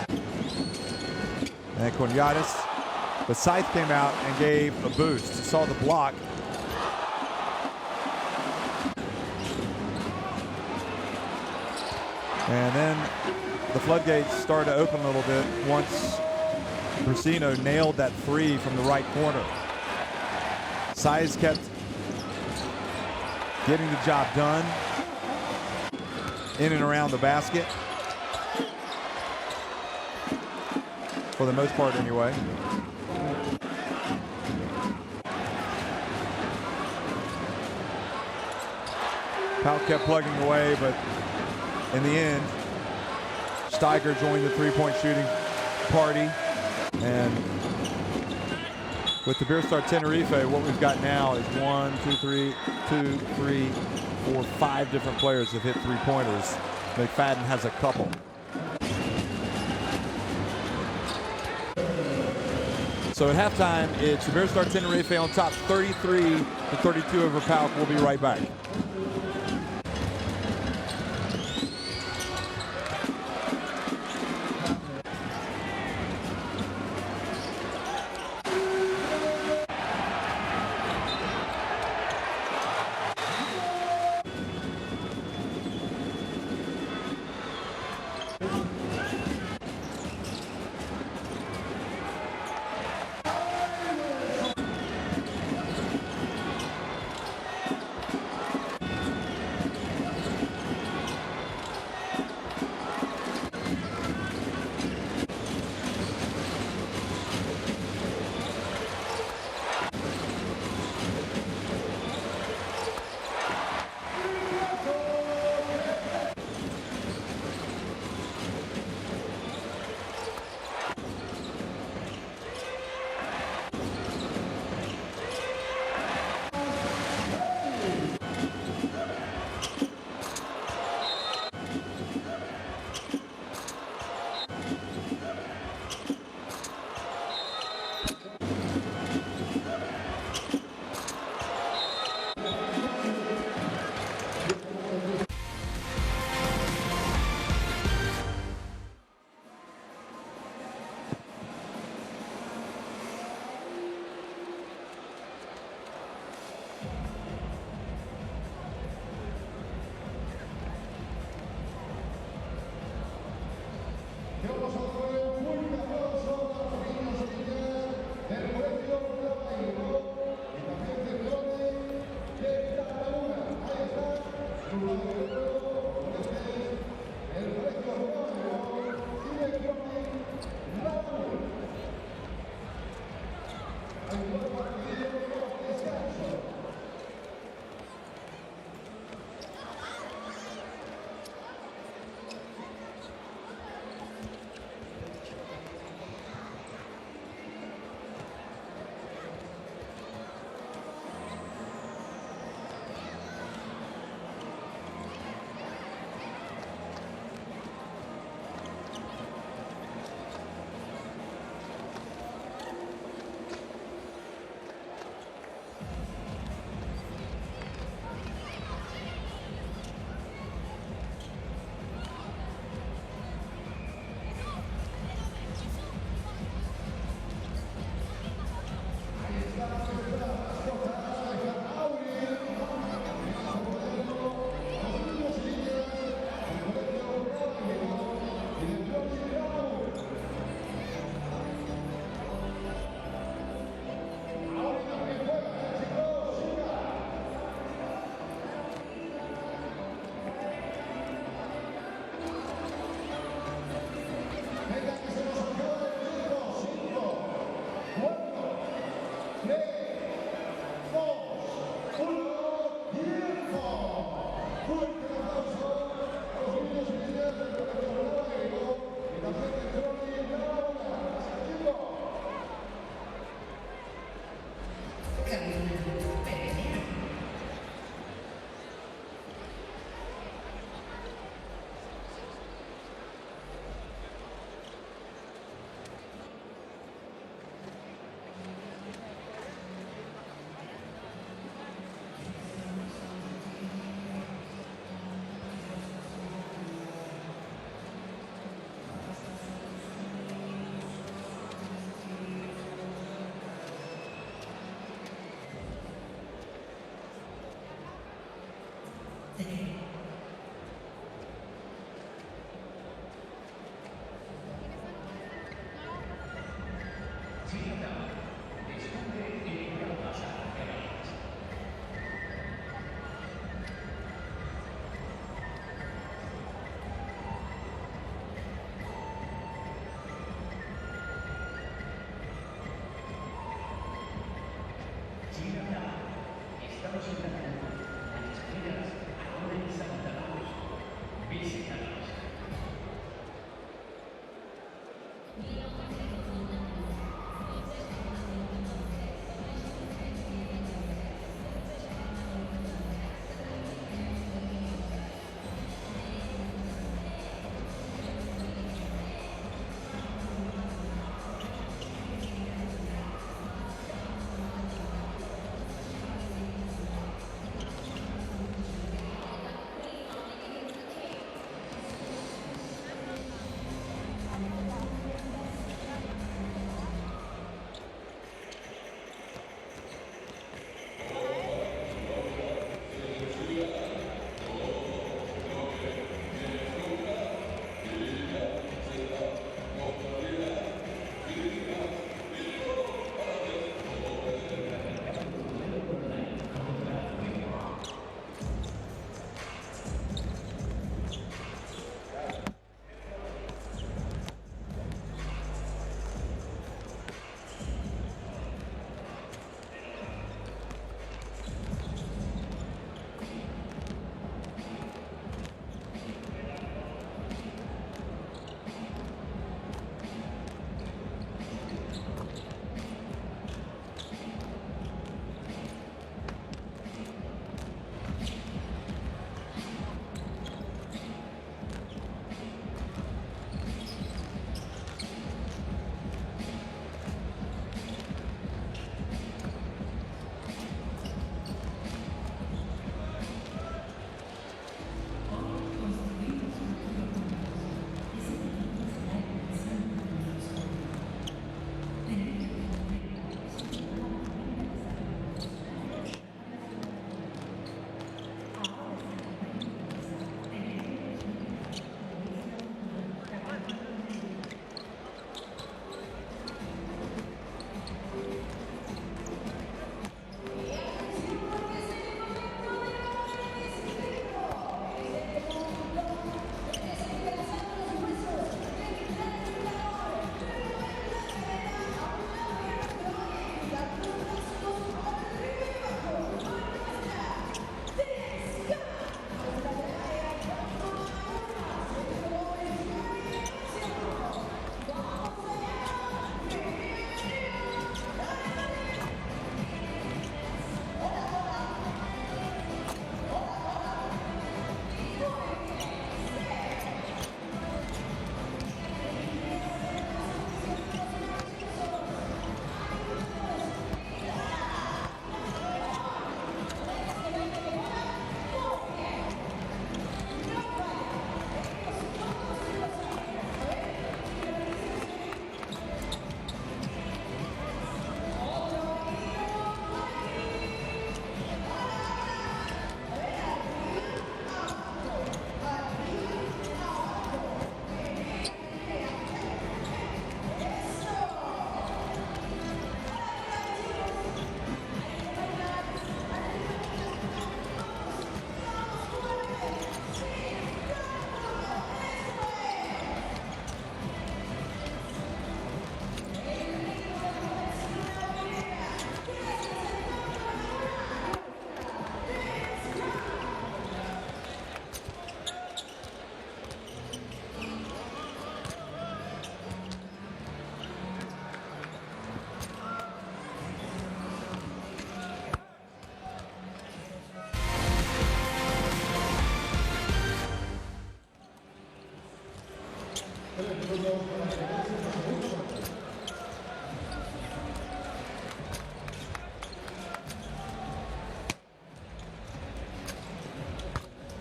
and Konyadis. But Scythe came out and gave a boost. You saw the block. And then the floodgates started to open a little bit once Brusino nailed that 3 from the right corner. Scythe kept getting the job done in and around the basket, for the most part anyway. PAOK kept plugging away, but in the end, Steiger joined the 3-point shooting party. And with the Iberostar Tenerife, what we've got now is 5 different players have hit 3-pointers. McFadden has a couple. So at halftime, it's Iberostar Tenerife on top 33-32 over PAOK. We'll be right back.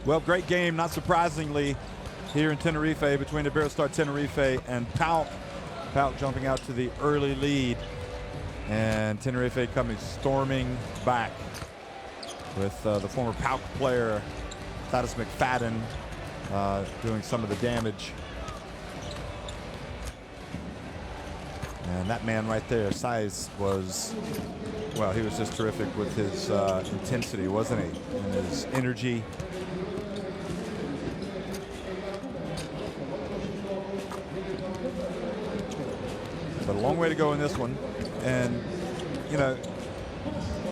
Well, great game, not surprisingly, here in Tenerife between Iberostar Tenerife and PAOK. PAOK jumping out to the early lead, and Tenerife coming storming back with the former PAOK player, Thaddeus McFadden, doing some of the damage. And that man right there, Size, was, well, he was just terrific with his intensity, wasn't he? And his energy. But a long way to go in this one. And, you know,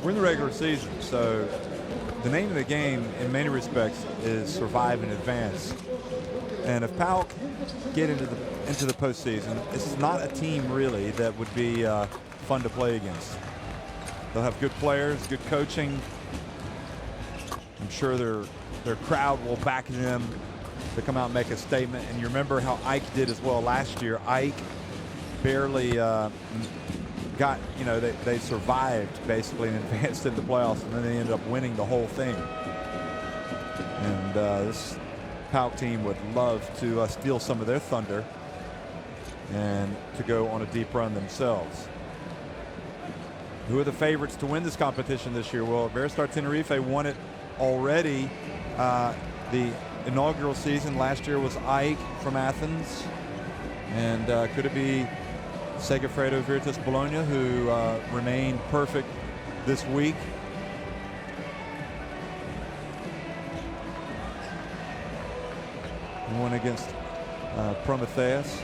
we're in the regular season, so the name of the game in many respects is survive and advance. And if PAOK get into the postseason, it's not a team really that would be fun to play against. They'll have good players, good coaching. I'm sure their crowd will back them to come out and make a statement. And you remember how Ike did as well last year. Ike barely got, you know, they survived basically and advanced into the playoffs, and then they ended up winning the whole thing. And this PAOK team would love to steal some of their thunder and to go on a deep run themselves. Who are the favorites to win this competition this year? Well, Iberostar Tenerife won it already. The inaugural season last year was Ike from Athens. And could it be Segafredo Virtus Bologna, who remained perfect this week? Won against Prometheus.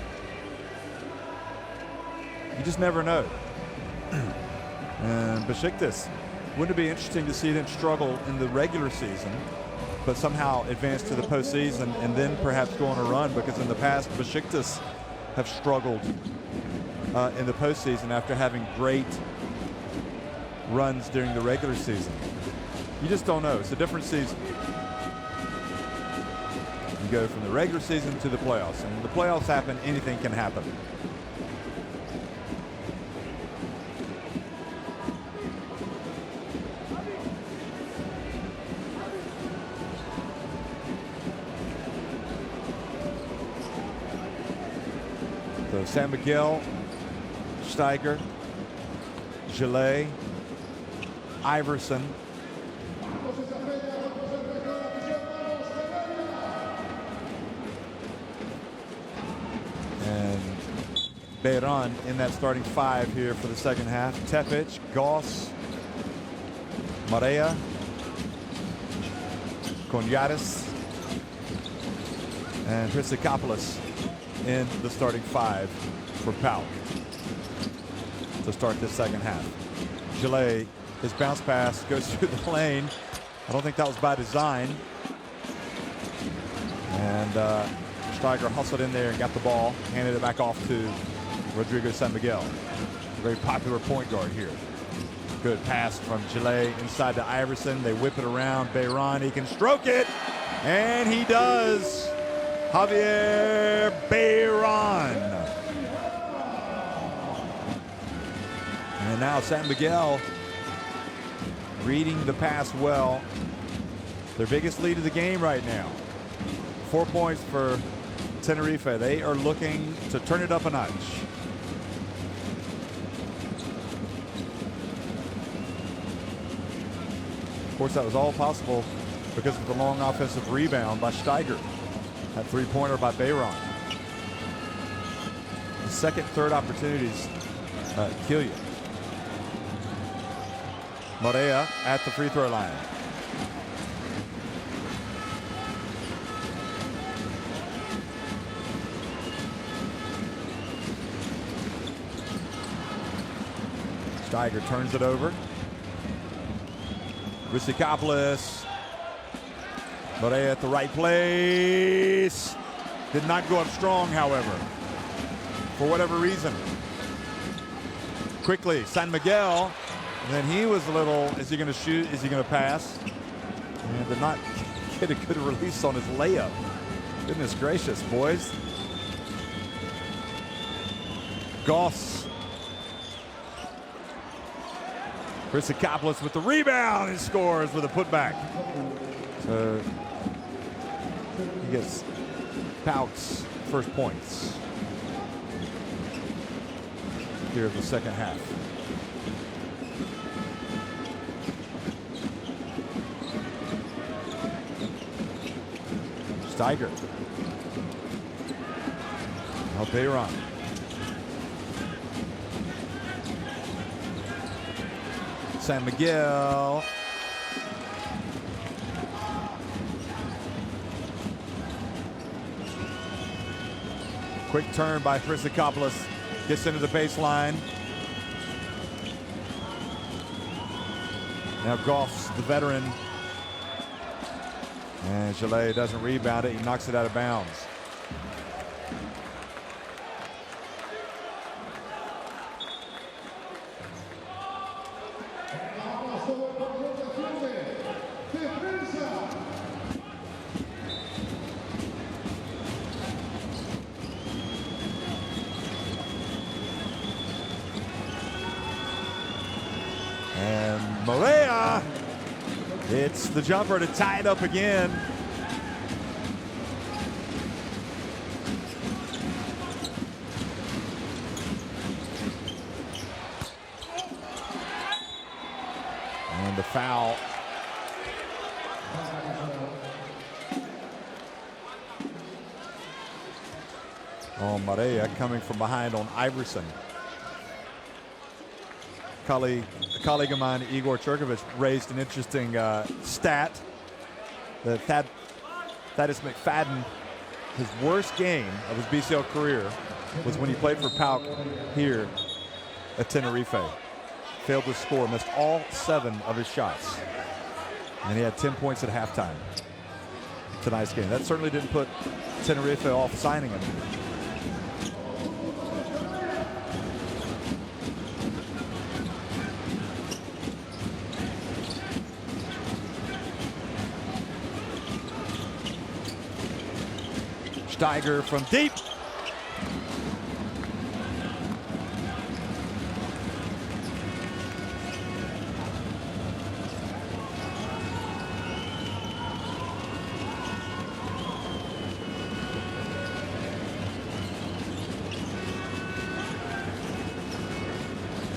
You just never know. And Besiktas, wouldn't it be interesting to see them struggle in the regular season, but somehow advance to the postseason and then perhaps go on a run? Because in the past, Besiktas have struggled in the postseason after having great runs during the regular season. You just don't know. It's a different season. You go from the regular season to the playoffs, and when the playoffs happen, anything can happen. So San Miguel, Steiger, Gillet, Iverson, and Beiran in that starting five here for the second half. Tepic, Goss, Marea, Konyaris, and Hristikopoulos in the starting five for PAOK to start this second half. Gillet, his bounce pass goes through the lane. I don't think that was by design. And Steiger hustled in there and got the ball, handed it back off to Rodrigo San Miguel. A very popular point guard here. Good pass from Gillet inside to Iverson. They whip it around. Beiran, he can stroke it, and he does. Javier Beiran. And now San Miguel reading the pass well. Their biggest lead of the game right now. 4 points for Tenerife. They are looking to turn it up a notch. Of course, that was all possible because of the long offensive rebound by Steiger. That three-pointer by Beiran. The second, third opportunities kill you. Morea at the free throw line. Steiger turns it over. Hristikopoulos. Morea at the right place. Did not go up strong, however, for whatever reason. Quickly, San Miguel. And then he was a little, is he going to shoot? Is he going to pass? And did not get a good release on his layup. Goodness gracious, boys. Goss. Christopoulos with the rebound and scores with a putback. So he gets PAOK's first points here in the second half. Steiger. Now Bayron. San Miguel. Quick turn by Christopoulos. Gets into the baseline. Now Goss, the veteran. And Gillet doesn't rebound it. He knocks it out of bounds. And Morea hits the jumper to tie it up again. And the foul. Oh, Morea coming from behind on Iverson. A colleague of mine, Igor Cherkovich, raised an interesting stat that Thaddeus McFadden, his worst game of his BCL career was when he played for PAOK here at Tenerife. Failed to score, missed all 7 of his shots. And he had 10 points at halftime tonight's game. That certainly didn't put Tenerife off signing him. Steiger from deep.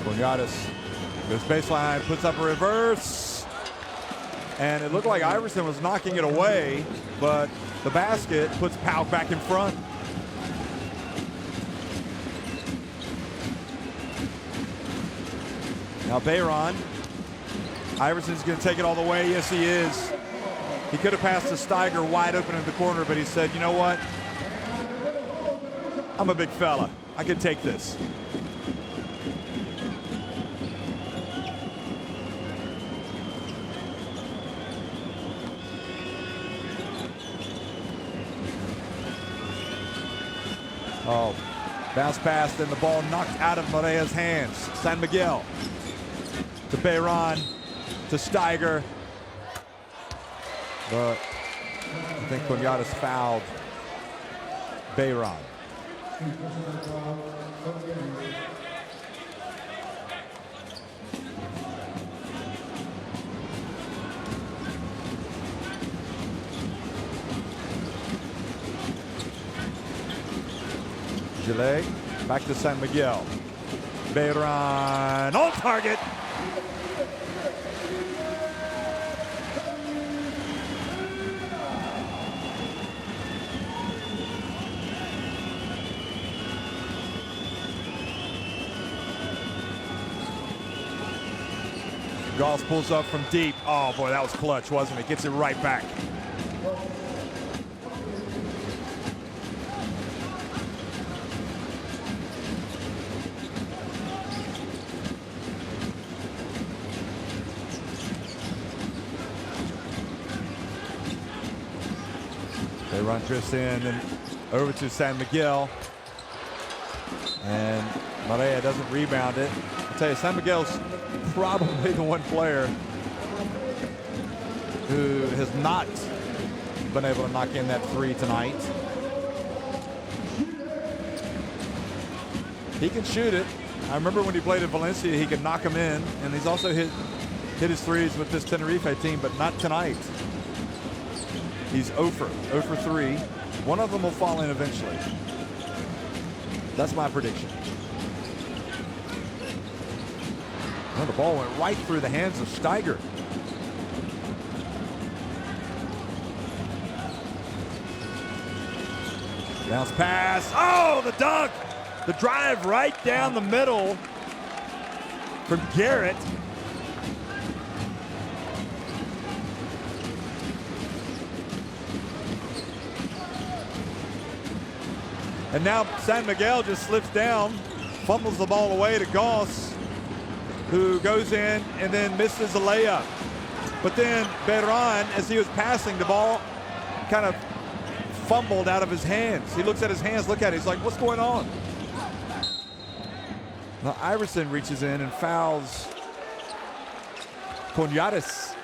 Cunhadas goes baseline, puts up a reverse. And it looked like Iverson was knocking it away, but the basket puts PAOK back in front. Now Bayron. Iverson's going to take it all the way. Yes, he is. He could have passed to Steiger wide open in the corner, but he said, you know what? I'm a big fella. I can take this. Oh, bounce pass, and the ball knocked out of Morea's hands. San Miguel to Bayron, to Steiger. But I think Cunhadas fouled Bayron. Gillet, back to San Miguel. Bayron on target. Goss pulls up from deep. Oh boy, that was clutch, wasn't it? Gets it right back. They run drifts in and over to San Miguel. And Morea doesn't rebound it. I'll tell you, San Miguel's probably the one player who has not been able to knock in that three tonight. He can shoot it. I remember when he played in Valencia, he could knock them in, and he's also hit his threes with this Tenerife team, but not tonight. He's 0 for 3. One of them will fall in eventually. That's my prediction. Well, the ball went right through the hands of Steiger. Bounce pass. Oh, the dunk. The drive right down the middle from Garrett. And now San Miguel just slips down, fumbles the ball away to Goss, who goes in and then misses a layup. But then Beran, as he was passing the ball, kind of fumbled out of his hands. He looks at his hands, look at it, he's like, what's going on? Now Iverson reaches in and fouls Conyades.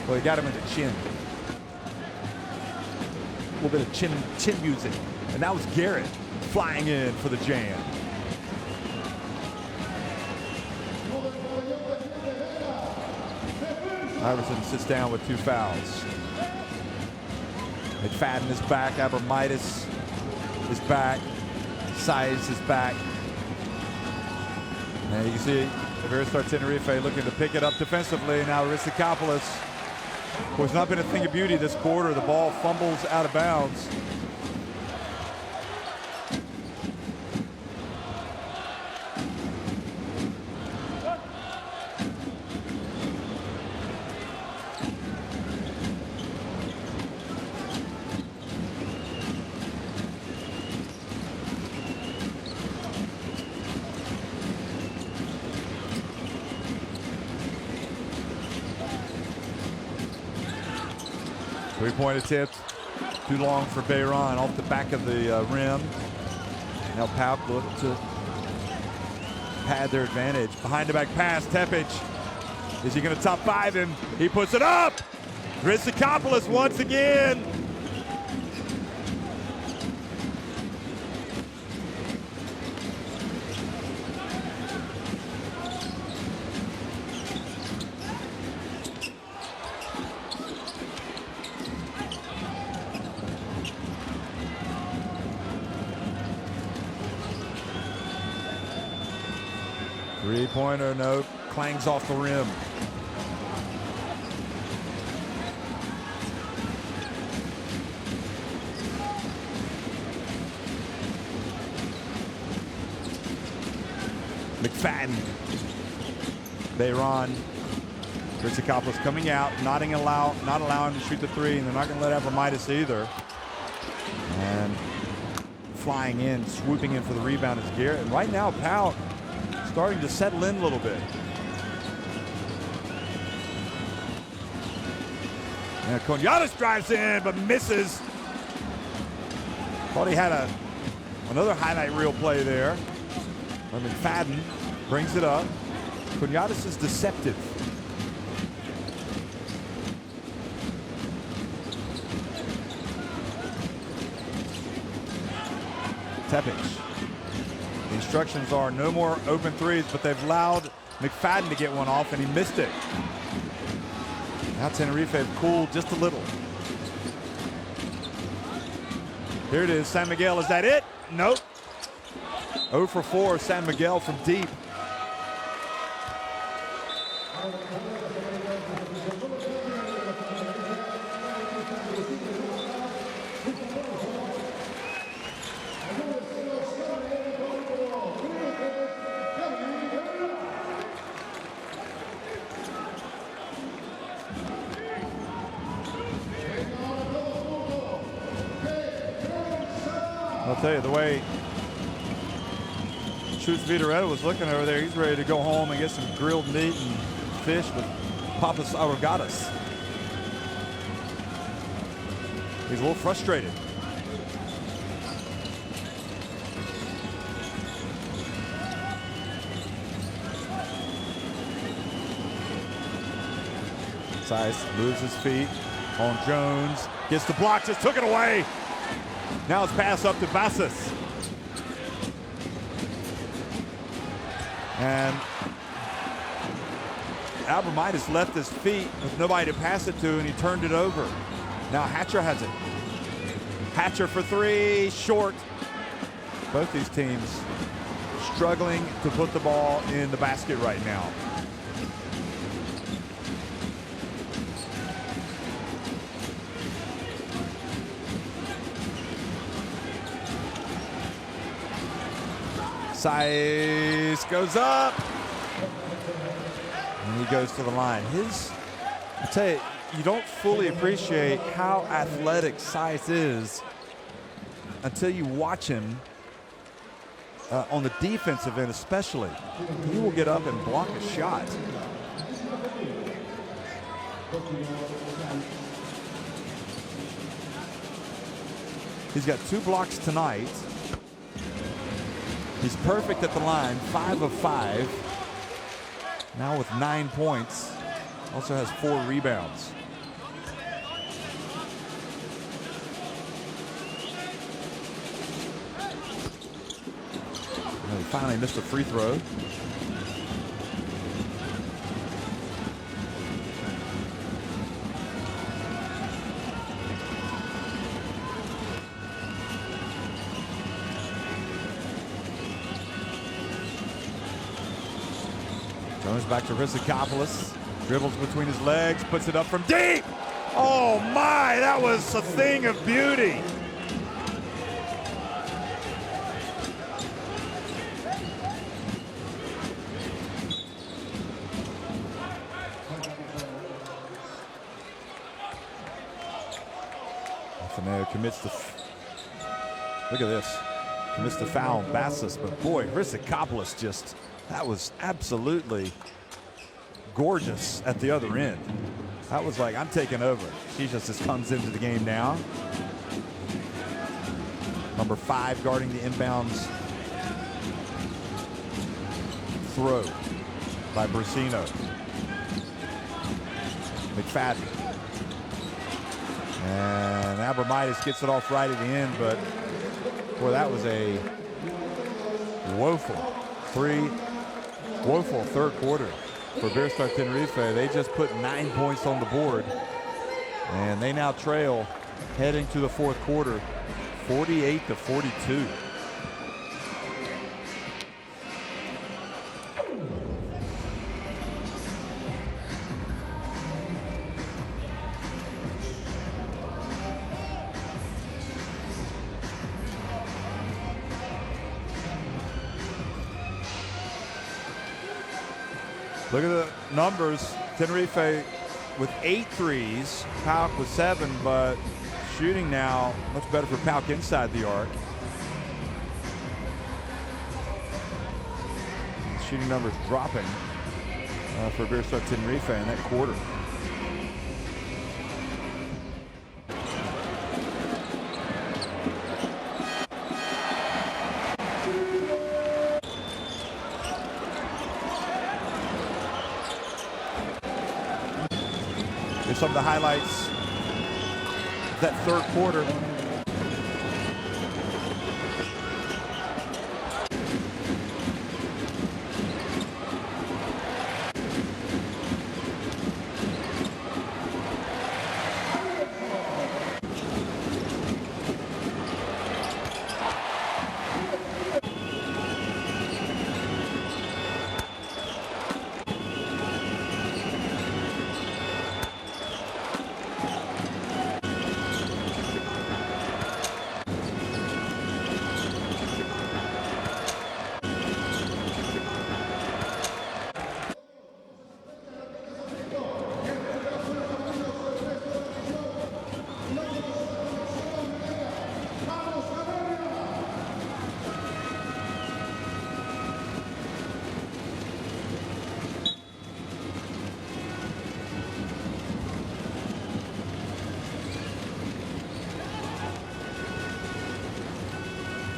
Well, he got him in the chin. A little bit of chin music. And that was Garrett flying in for the jam. Iverson sits down with 2 fouls. McFadden is back. Abramitis is back. Size is back. And you can see Iberostar Tenerife looking to pick it up defensively. Now Rissikopoulos, who has not been a thing of beauty this quarter. The ball fumbles out of bounds. Three-point attempt, too long for Beran, off the back of the rim. Now PAOK look to pad their advantage. Behind the back pass, Tepic. Is he going to top 5 him? He puts it up. Rissikopoulos once again. Three-pointer, no, clangs off the rim. McFadden. Beran. Rissikopoulos coming out, not allowing him to shoot the 3, and they're not going to let Abramitis either. And flying in, swooping in for the rebound is Garrett. And right now, PAOK starting to settle in a little bit. And Conyades drives in, but misses. Thought he had another highlight reel play there. McFadden brings it up. Conyades is deceptive. Tepic. The instructions are no more open 3s, but they've allowed McFadden to get one off, and he missed it. Now Tenerife have cooled just a little. Here it is, San Miguel, is that it? Nope. 0 for 4, San Miguel from deep. I'll tell you, the way Chus Vitoretta was looking over there, he's ready to go home and get some grilled meat and fish with Papas Arrogatas. He's a little frustrated. Size moves his feet on Jones. Gets the block, just took it away. Now it's pass up to Bassis. And Abromaitis left his feet with nobody to pass it to, and he turned it over. Now Hatcher has it. Hatcher for three, short. Both these teams struggling to put the ball in the basket right now. Size goes up. And he goes to the line. I tell you, you don't fully appreciate how athletic Size is until you watch him on the defensive end especially. He will get up and block a shot. He's got 2 blocks tonight. He's perfect at the line, 5 of 5. Now with 9 points. Also has 4 rebounds. And he finally missed a free throw. Jones back to Rizikopoulos. Dribbles between his legs, puts it up from deep. Oh my, that was a thing of beauty. Afaneo commits the, look at this, commits the foul on Bassis, but boy, Rizikopoulos just, that was absolutely gorgeous at the other end. That was like, I'm taking over. Jesus comes into the game now. Number 5 guarding the inbounds throw by Brusino. McFadden. And Abromaitis gets it off right at the end, but boy, that was a woeful third quarter for Iberostar Tenerife. They just put 9 points on the board, and they now trail heading to the fourth quarter, 48-42. Look at the numbers. Tenerife with 8 threes. PAOK with 7, but shooting now much better for PAOK inside the arc. Shooting numbers dropping for Iberostar Tenerife in that quarter. Here's some of the highlights of that third quarter.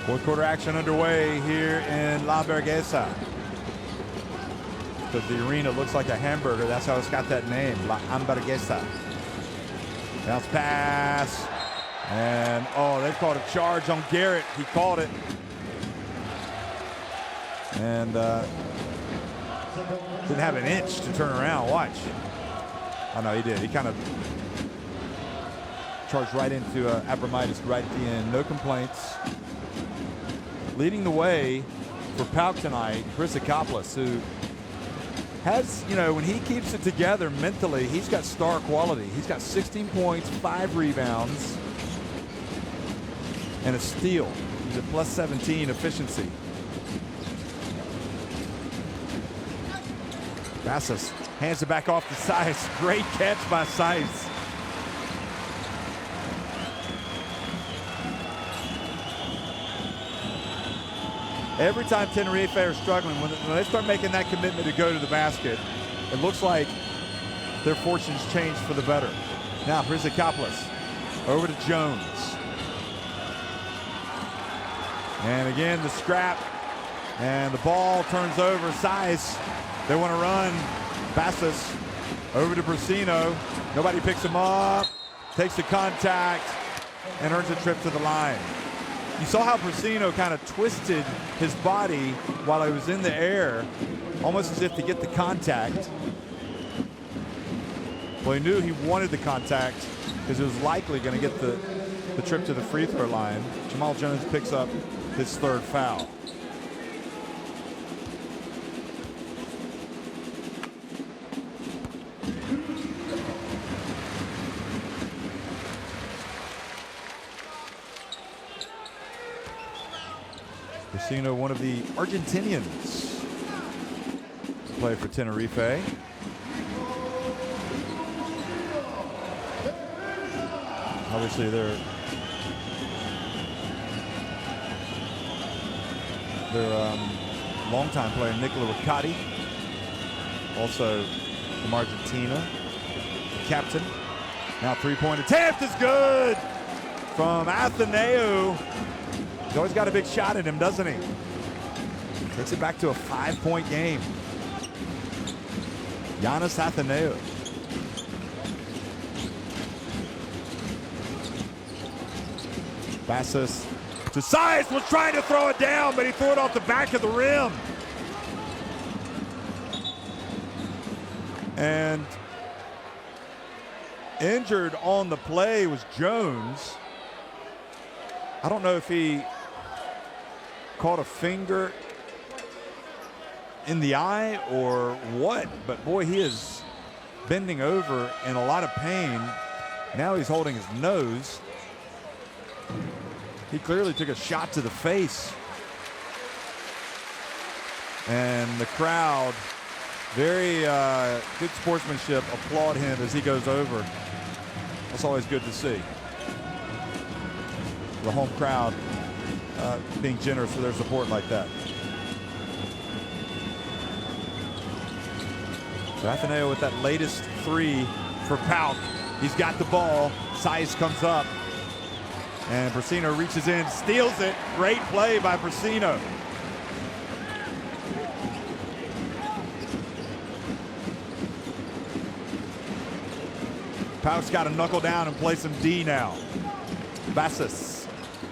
Fourth quarter action underway here in La Berguesa. because the arena looks like a hamburger. That's how it's got that name, La Hamburguesa. Bounce pass. And, oh, they've called a charge on Garrett. He called it. And didn't have an inch to turn around. Watch. Oh, no, he did. He kind of charged right into Abramitis right at the end. No complaints. Leading the way for PAOK tonight, Chris Akopoulos, who has, you know, when he keeps it together mentally, he's got star quality. He's got 16 points, 5 rebounds, and a steal. He's at plus 17 efficiency. Bassos hands it back off to Saiz. Great catch by Saiz. Every time Tenerife are struggling, when they start making that commitment to go to the basket, it looks like their fortunes changed for the better. Now, here's Akopoulos. Over to Jones. And again, the scrap. And the ball turns over. Saiz, they want to run. Bassos over to Brasino. Nobody picks him up. Takes the contact and earns a trip to the line. You saw how Brasino kind of twisted his body while he was in the air, almost as if to get the contact. Well, he knew he wanted the contact because it was likely going to get the trip to the free throw line. Jamal Jones picks up his 3rd foul. Brasino, one of the Argentinians to play for Tenerife. Obviously, their longtime player, Nicola Riccati, also from Argentina, captain. Now 3-point attempt is good from Atheneu. He's always got a big shot at him, doesn't he? Takes it back to a 5-point game. Giannis Atheneu. Bassos to Saiz, was trying to throw it down, but he threw it off the back of the rim. And injured on the play was Jones. I don't know if he caught a finger in the eye or what, but boy, he is bending over in a lot of pain. Now he's holding his nose. He clearly took a shot to the face. And the crowd, very good sportsmanship, applaud him as he goes over. That's always good to see. The home crowd being generous with their support like that. So Atheneu with that latest 3 for PAOK. He's got the ball. Saiz comes up. And Brasino reaches in, steals it. Great play by Brasino. PAOK's got to knuckle down and play some D now. Bassos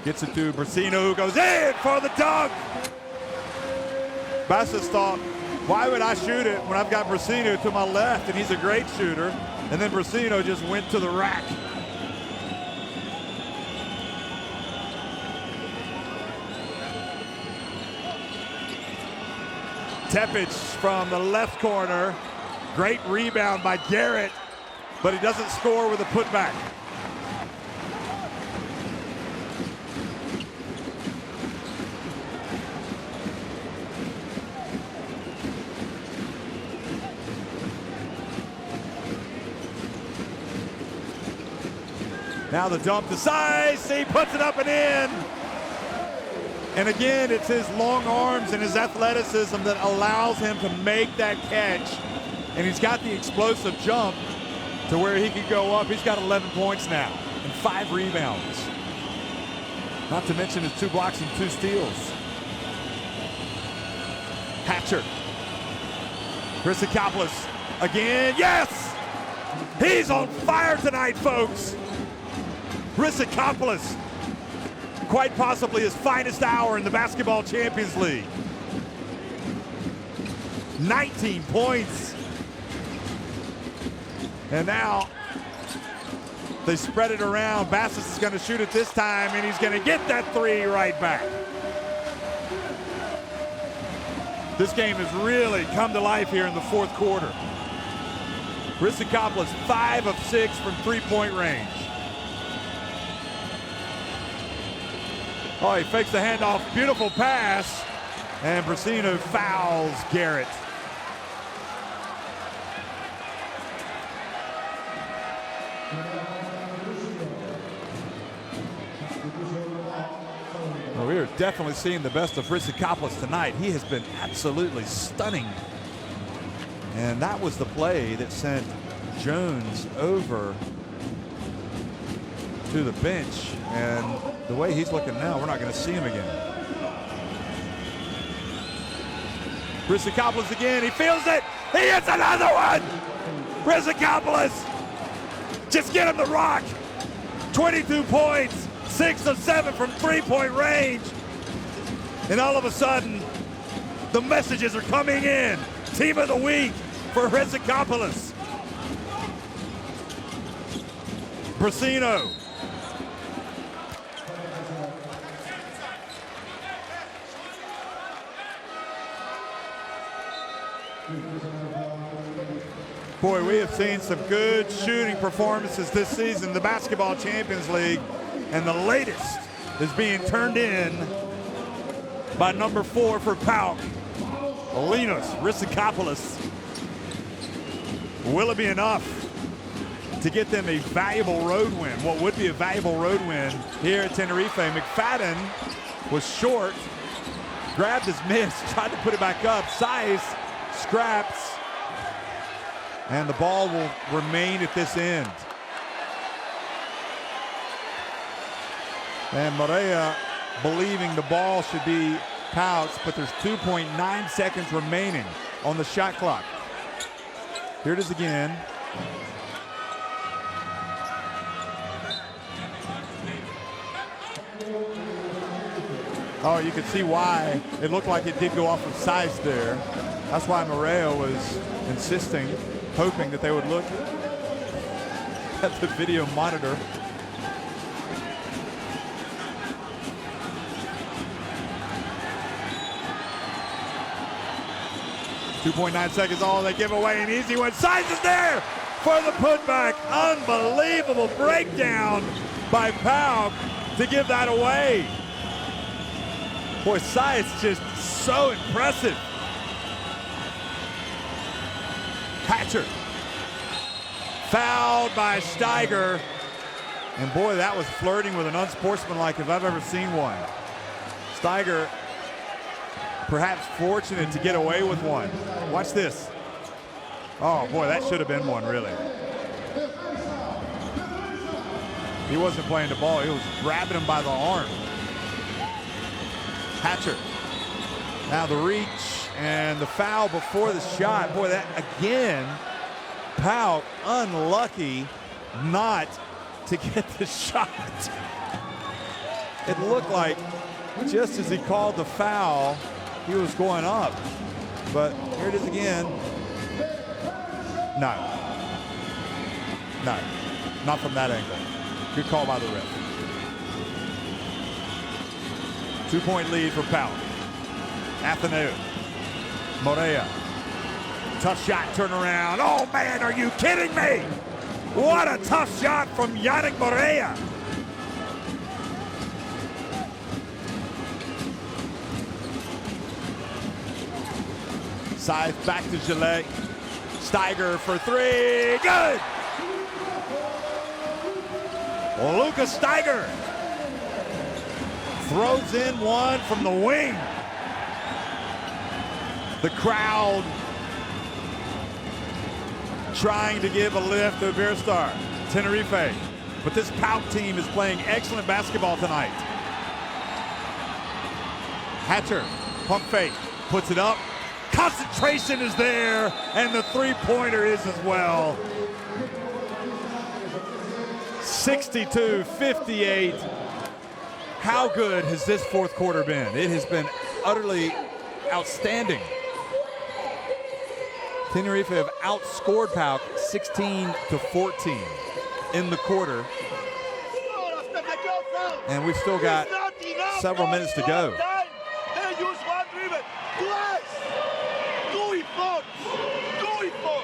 gets it to Brasino, who goes in for the dunk. Bassos thought, why would I shoot it when I've got Brasino to my left and he's a great shooter? And then Brasino just went to the rack. Tepic from the left corner. Great rebound by Garrett, but he doesn't score with a putback. Now the dump to Saiz, he puts it up and in. And again, it's his long arms and his athleticism that allows him to make that catch. And he's got the explosive jump to where he can go up. He's got 11 points now and 5 rebounds. Not to mention his 2 blocks and 2 steals. Hatcher. Chryssikopoulos again. Yes! He's on fire tonight, folks. Chryssikopoulos, quite possibly his finest hour in the Basketball Champions League. 19 points. And now they spread it around. Bassis is going to shoot it this time, and he's going to get that three right back. This game has really come to life here in the fourth quarter. Chryssikopoulos 5 of 6 from three-point range. Oh, he fakes the handoff. Beautiful pass. And Brasino fouls Garrett. Well, we are definitely seeing the best of Chryssikopoulos tonight. He has been absolutely stunning. And that was the play that sent Jones over to the bench. And the way he's looking now, we're not going to see him again. Chryssikopoulos again. He feels it. He hits another one. Chryssikopoulos. Just get him the rock. 22 points. 6 of 7 from three-point range. And all of a sudden, the messages are coming in. Team of the week for Chryssikopoulos. Brasino. Boy, we have seen some good shooting performances this season, the Basketball Champions League, and the latest is being turned in by number 4 for PAOK, Linus Chryssikopoulos. Will it be enough to get them a valuable road win? What would be a valuable road win here at Tenerife? McFadden was short, grabbed his miss, tried to put it back up. Size scraps, and the ball will remain at this end. And Morea believing the ball should be PAOK's, but there's 2.9 seconds remaining on the shot clock. Here it is again. Oh, you can see why it looked like it did go off of Size there. That's why Morea was insisting, hoping that they would look at the video monitor. .9 seconds, all they give away, an easy one. Size is there for the putback. Unbelievable breakdown by PAOK to give that away. Boy, Size just so impressive. Hatcher. Fouled by Steiger. And boy, that was flirting with an unsportsmanlike if I've ever seen one. Steiger perhaps fortunate to get away with one. Watch this. Oh boy, that should have been one, really. He wasn't playing the ball, he was grabbing him by the arm. Hatcher. Now the reach and the foul before the shot. Boy, that again, PAOK unlucky not to get the shot. It looked like just as he called the foul, he was going up, but here it is again. No, not from that angle. Good call by the ref. 2-point lead for PAOK. Atheneu, Morea, tough shot, turn around. Oh man, are you kidding me? What a tough shot from Yannick Morea. Size back to Gillet. Steiger for three. Good! Lucas Steiger throws in one from the wing. The crowd trying to give a lift to Iberostar Tenerife. But this PAOK team is playing excellent basketball tonight. Hatcher, pump fake, puts it up. concentration is there, and the three-pointer is as well. 62-58. How good has this fourth quarter been? It has been utterly outstanding. Tenerife have outscored PAOK 16-14 in the quarter. And we've still got several minutes to go. They use one dribble, twice, 2 4, 2 4.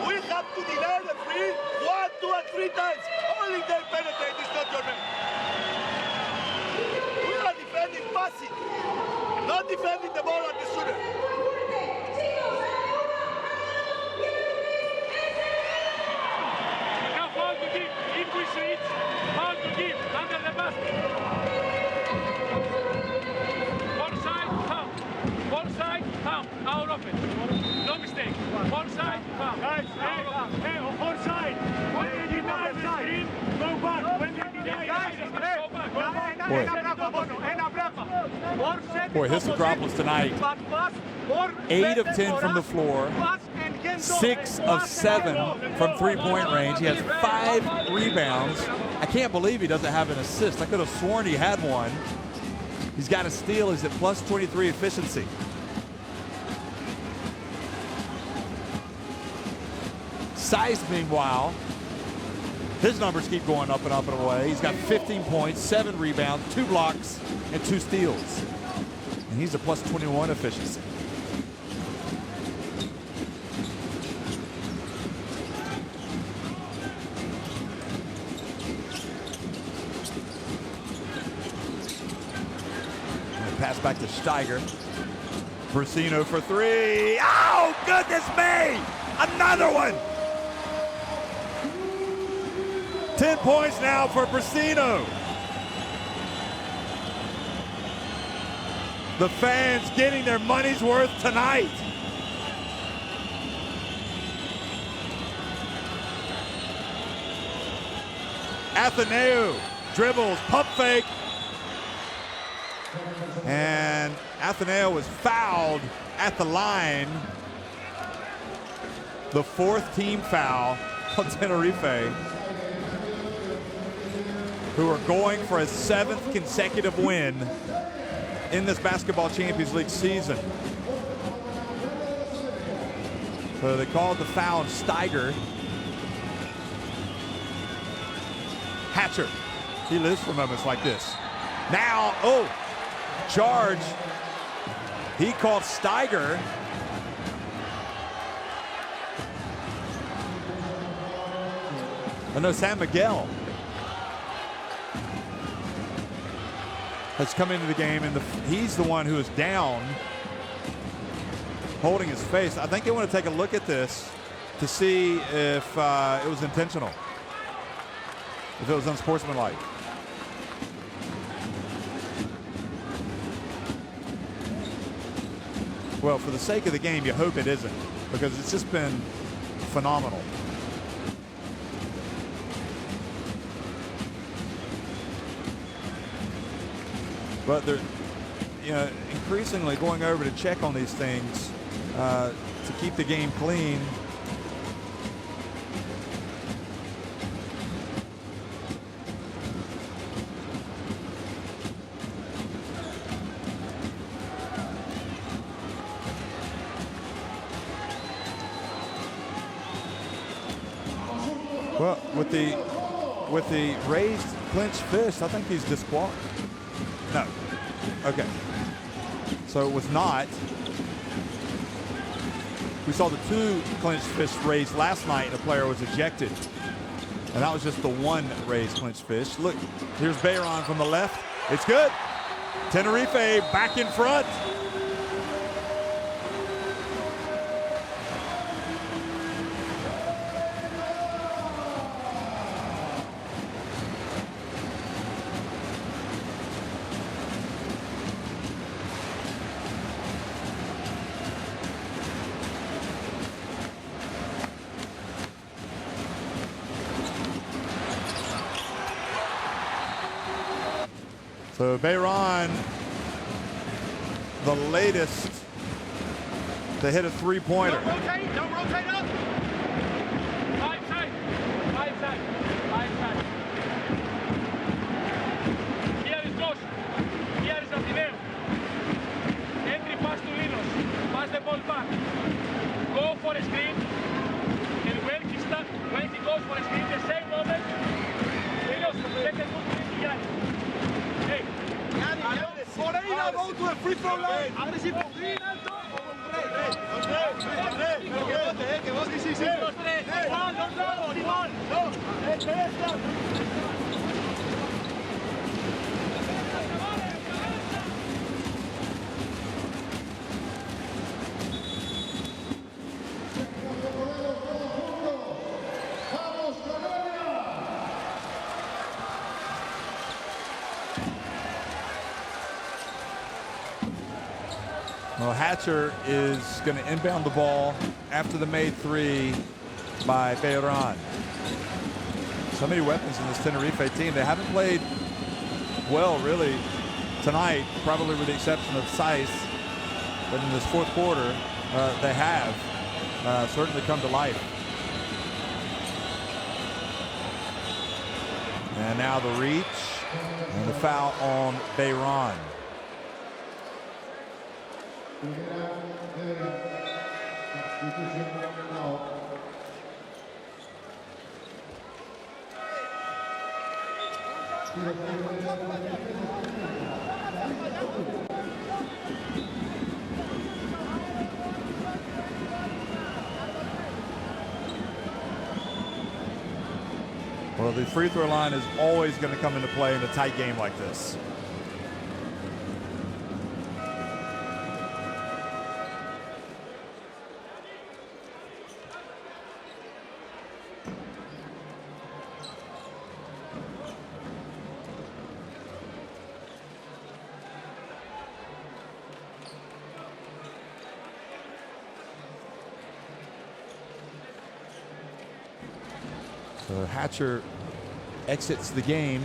We have to deny the free 1, 2, and 3 times. Only they penetrate is not your man. We are defending passive, not defending the ball at the shooter. Now foul to give. If we switch, foul to give under the basket. Onside, foul. Onside, foul. Out of it. No mistake. Onside, foul. Guys, hey, onside. When they deny the screen, go back. When they deny Boy, his Acropolis tonight, 8 of 10 from the floor, 6 of 7 from three-point range. He has 5 rebounds. I can't believe he doesn't have an assist. I could have sworn he had one. He's got a steal. He's at plus 23 efficiency. Size, meanwhile, his numbers keep going up and up and away. He's got 15 points, 7 rebounds, 2 blocks, and 2 steals. And he's a plus 21 efficiency. Pass back to Steiger. Brasino for 3. Oh, goodness me! Another one! 10 points now for Brasino. The fans getting their money's worth tonight. Atheneu dribbles, pump fake. And Atheneu was fouled at the line. The 4th team foul on Tenerife, who are going for a 7th consecutive win in this Basketball Champions League season. So they called the foul on Steiger. Hatcher, he lives for moments like this. Now, oh, charge. He called Steiger. Oh no, San Miguel has come into the game, and he's the one who is down, holding his face. I think they want to take a look at this to see if it was intentional, if it was unsportsmanlike. Well, for the sake of the game, you hope it isn't, because it's just been phenomenal. But they're, increasingly going over to check on these things to keep the game clean. Well, with the raised clenched fist, I think he's disqualified. No. Okay. So it was not. We saw the 2 clenched fists raised last night, and a player was ejected. And that was just the 1 raised clenched fist. Look, here's Bayron from the left. It's good. Tenerife back in front. So Bayron the latest to hit a three-pointer. Don't rotate up. Five side. Here is Josh. Here is Atineo. Entry pass to Linos. Pass the ball back. Go for a screen. And when he goes for a screen, the same moment, Linos, take a good screen to Giannis. Hey. Moreira, go to the free throw line. Well, Hatcher is going to inbound the ball after the made three by Bayron. So many weapons in this Tenerife team. They haven't played well, really, tonight, probably with the exception of Saiz. But in this fourth quarter, they have certainly come to life. And now the reach and the foul on Bayron. Well, the free throw line is always going to come into play in a tight game like this. So Hatcher exits the game.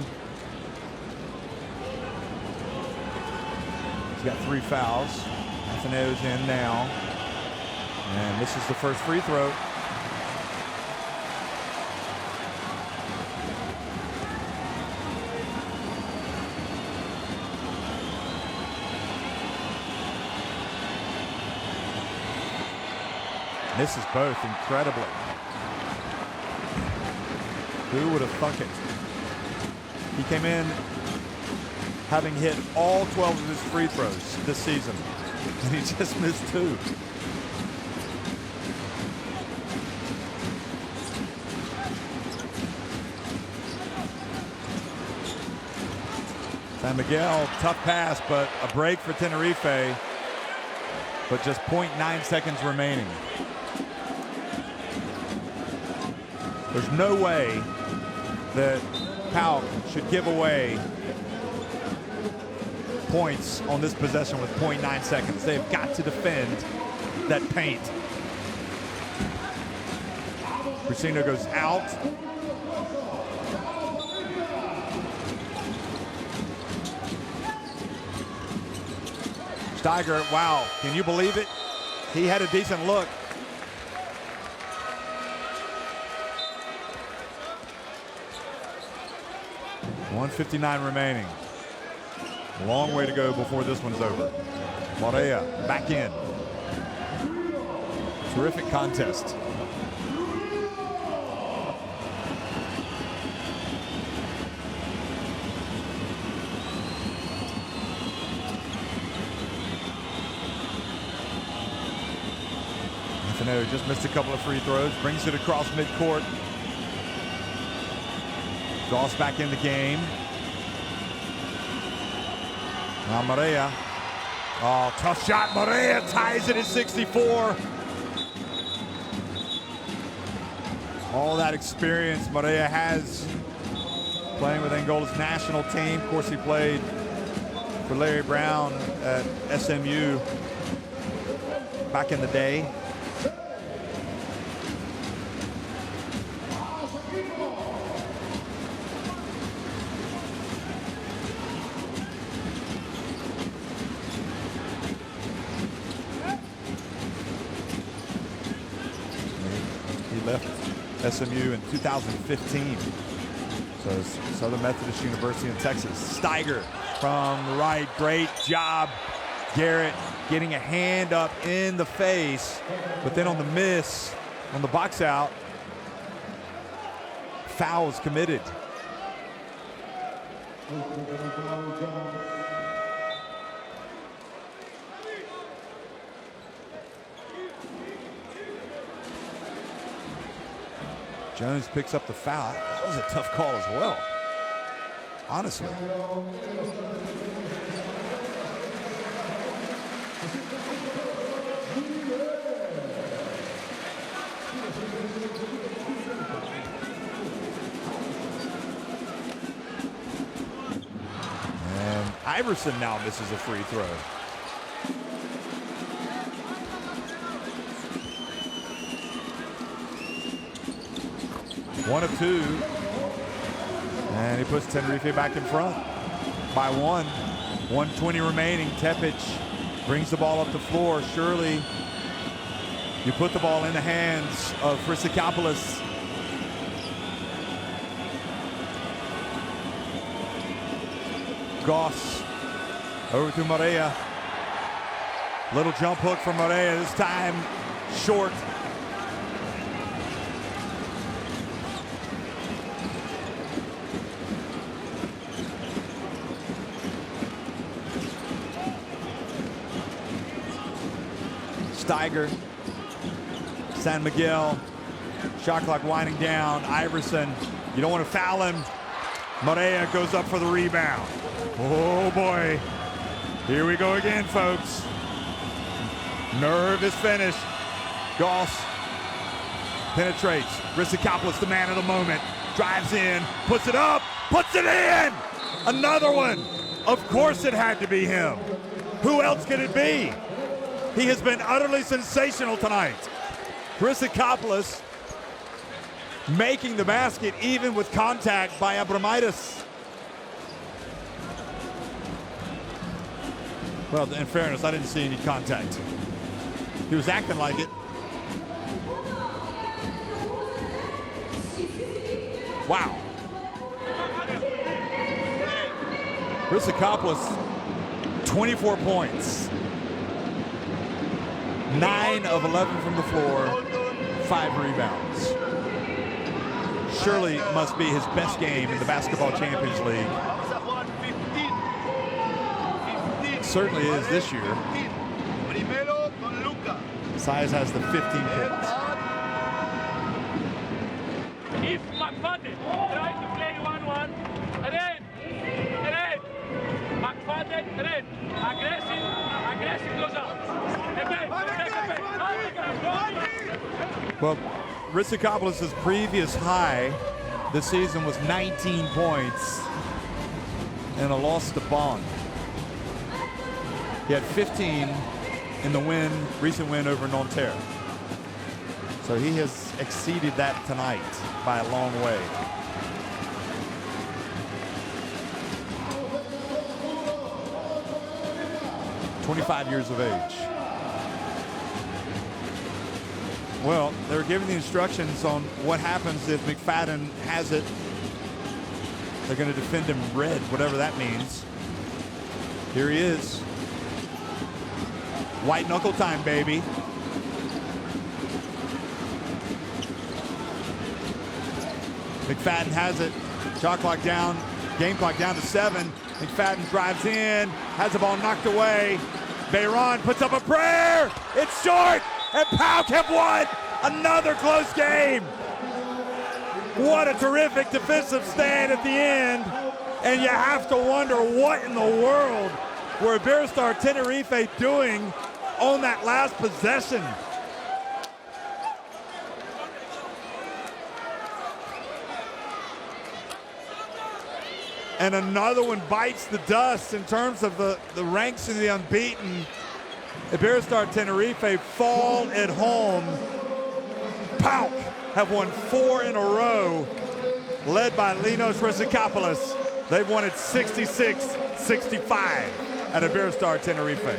He's got 3 fouls. Athenaeus in now. And this is the first free throw. Misses both incredibly. Who would have thunk it? He came in having hit all 12 of his free throws this season, and he just missed 2. San Miguel, tough pass, but a break for Tenerife, but just 0.9 seconds remaining. There's no way that PAOK should give away points on this possession with 0.9 seconds. They've got to defend that paint. Brusino goes out. Steiger, wow, can you believe it? He had a decent look. .159 remaining. Long way to go before this one's over. Moreira back in. Terrific contest. Athenaeus just missed a couple of free throws, brings it across midcourt. Draws back in the game. Now Moreira. Oh, tough shot. Moreira ties it at 64. All that experience Moreira has playing with Angola's national team. Of course, he played for Larry Brown at SMU back in the day. left SMU in 2015. So Southern Methodist University in Texas. Steiger from the right, great job. Garrett getting a hand up in the face, but then on the miss, on the box out, foul is committed. Jones picks up the foul. That was a tough call as well, honestly. And Iverson now misses a free throw. One of two, and he puts Tenerife back in front by one. 1:20 remaining. Tepic brings the ball up the floor. Surely you put the ball in the hands of Chryssikopoulos. Goss over to Morea. Little jump hook from Morea, this time short. Steiger, San Miguel, shot clock winding down. Iverson, you don't want to foul him. Morea goes up for the rebound. Oh boy, here we go again, folks. Nervous finish. Goss penetrates. Chryssikopoulos, the man of the moment, drives in, puts it up, puts it in. Another one. Of course it had to be him. Who else could it be? He has been utterly sensational tonight. Chryssikopoulos making the basket even with contact by Abromaitis. Well, in fairness, I didn't see any contact. He was acting like it. Wow. Chryssikopoulos, 24 points. 9 of 11 from the floor, 5 rebounds. Surely must be his best game in the Basketball Champions League. Certainly is this year. Size has the 15 points. If McFadden tries to play 1-1, red, McFadden, red, aggressive goes out. Well, Chryssikopoulos' previous high this season was 19 points and a loss to Bonn. He had 15 in the recent win over Nanterre. So he has exceeded that tonight by a long way. "25 years of age." Well, they were giving the instructions on what happens if McFadden has it. They're going to defend him red, whatever that means. Here he is. White knuckle time, baby. McFadden has it. Shot clock down, game clock down to 7. McFadden drives in, has the ball knocked away. Bayron puts up a prayer. It's short, and PAOK have won another close game. What a terrific defensive stand at the end. And you have to wonder what in the world were Iberostar Tenerife doing on that last possession. And another one bites the dust in terms of the ranks of the unbeaten. Iberostar Tenerife fall at home. PAOK have won 4 in a row, led by Linos Chryssikopoulos. They've won it 66-65 at Iberostar Tenerife.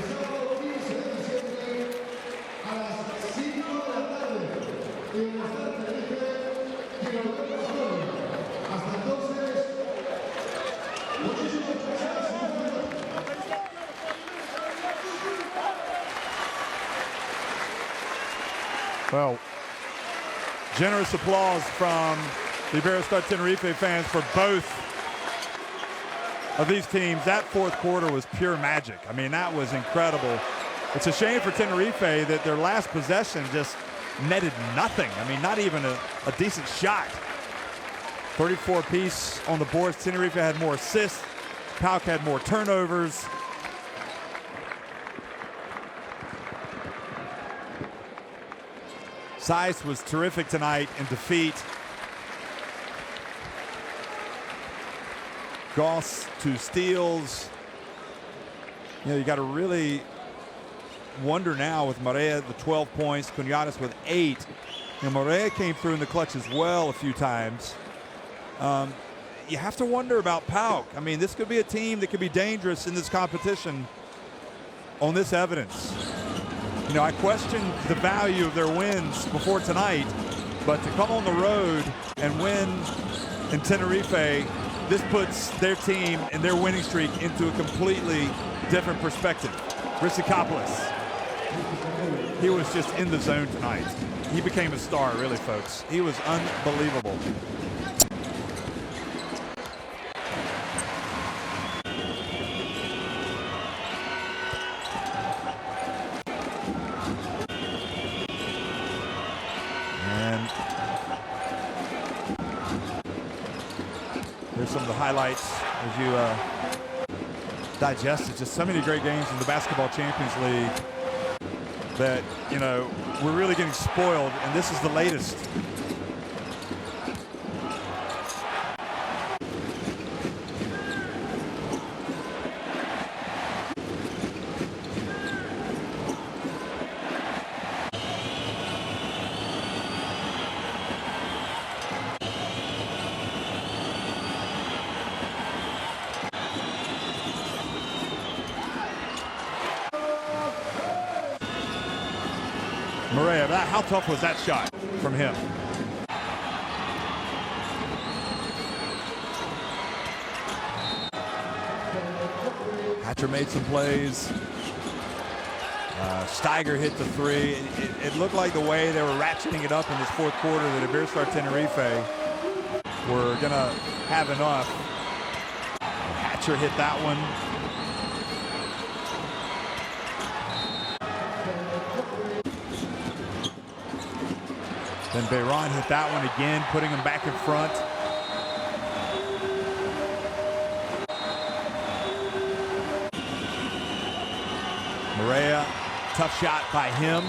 Well, generous applause from the Iberostar Tenerife fans for both of these teams. That fourth quarter was pure magic. I mean, that was incredible. It's a shame for Tenerife that their last possession just netted nothing. I mean, not even a decent shot. 34 apiece on the boards. Tenerife had more assists. PAOK had more turnovers. Zeiss was terrific tonight in defeat. Goss 2 steals. You know, you got to really wonder now with Morea, the 12 points, Cunyadas with 8. And Morea came through in the clutch as well a few times. You have to wonder about PAOK. I mean, this could be a team that could be dangerous in this competition on this evidence. You know, I questioned the value of their wins before tonight, but to come on the road and win in Tenerife, this puts their team and their winning streak into a completely different perspective. Rissicopoulos, he was just in the zone tonight. He became a star, really, folks. He was unbelievable. Here's some of the highlights as you digest it. Just so many great games in the Basketball Champions League that, you know, we're really getting spoiled, and this is the latest. Morea, how tough was that shot from him? Hatcher made some plays. Steiger hit the 3. It looked like the way they were ratcheting it up in this fourth quarter that Iberostar Tenerife were going to have enough. Hatcher hit that one. Then Bayron hit that one again, putting him back in front. Morea, tough shot by him.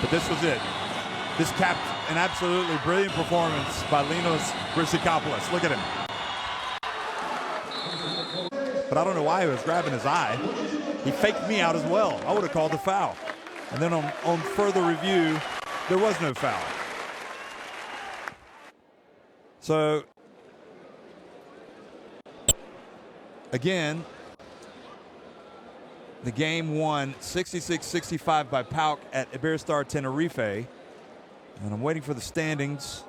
But this was it. This capped an absolutely brilliant performance by Linos Rissicopoulos. Look at him. But I don't know why he was grabbing his eye. He faked me out as well. I would have called the foul. And then on further review, there was no foul. So, again, the game won 66-65 by PAOK at Iberostar Tenerife. And I'm waiting for the standings.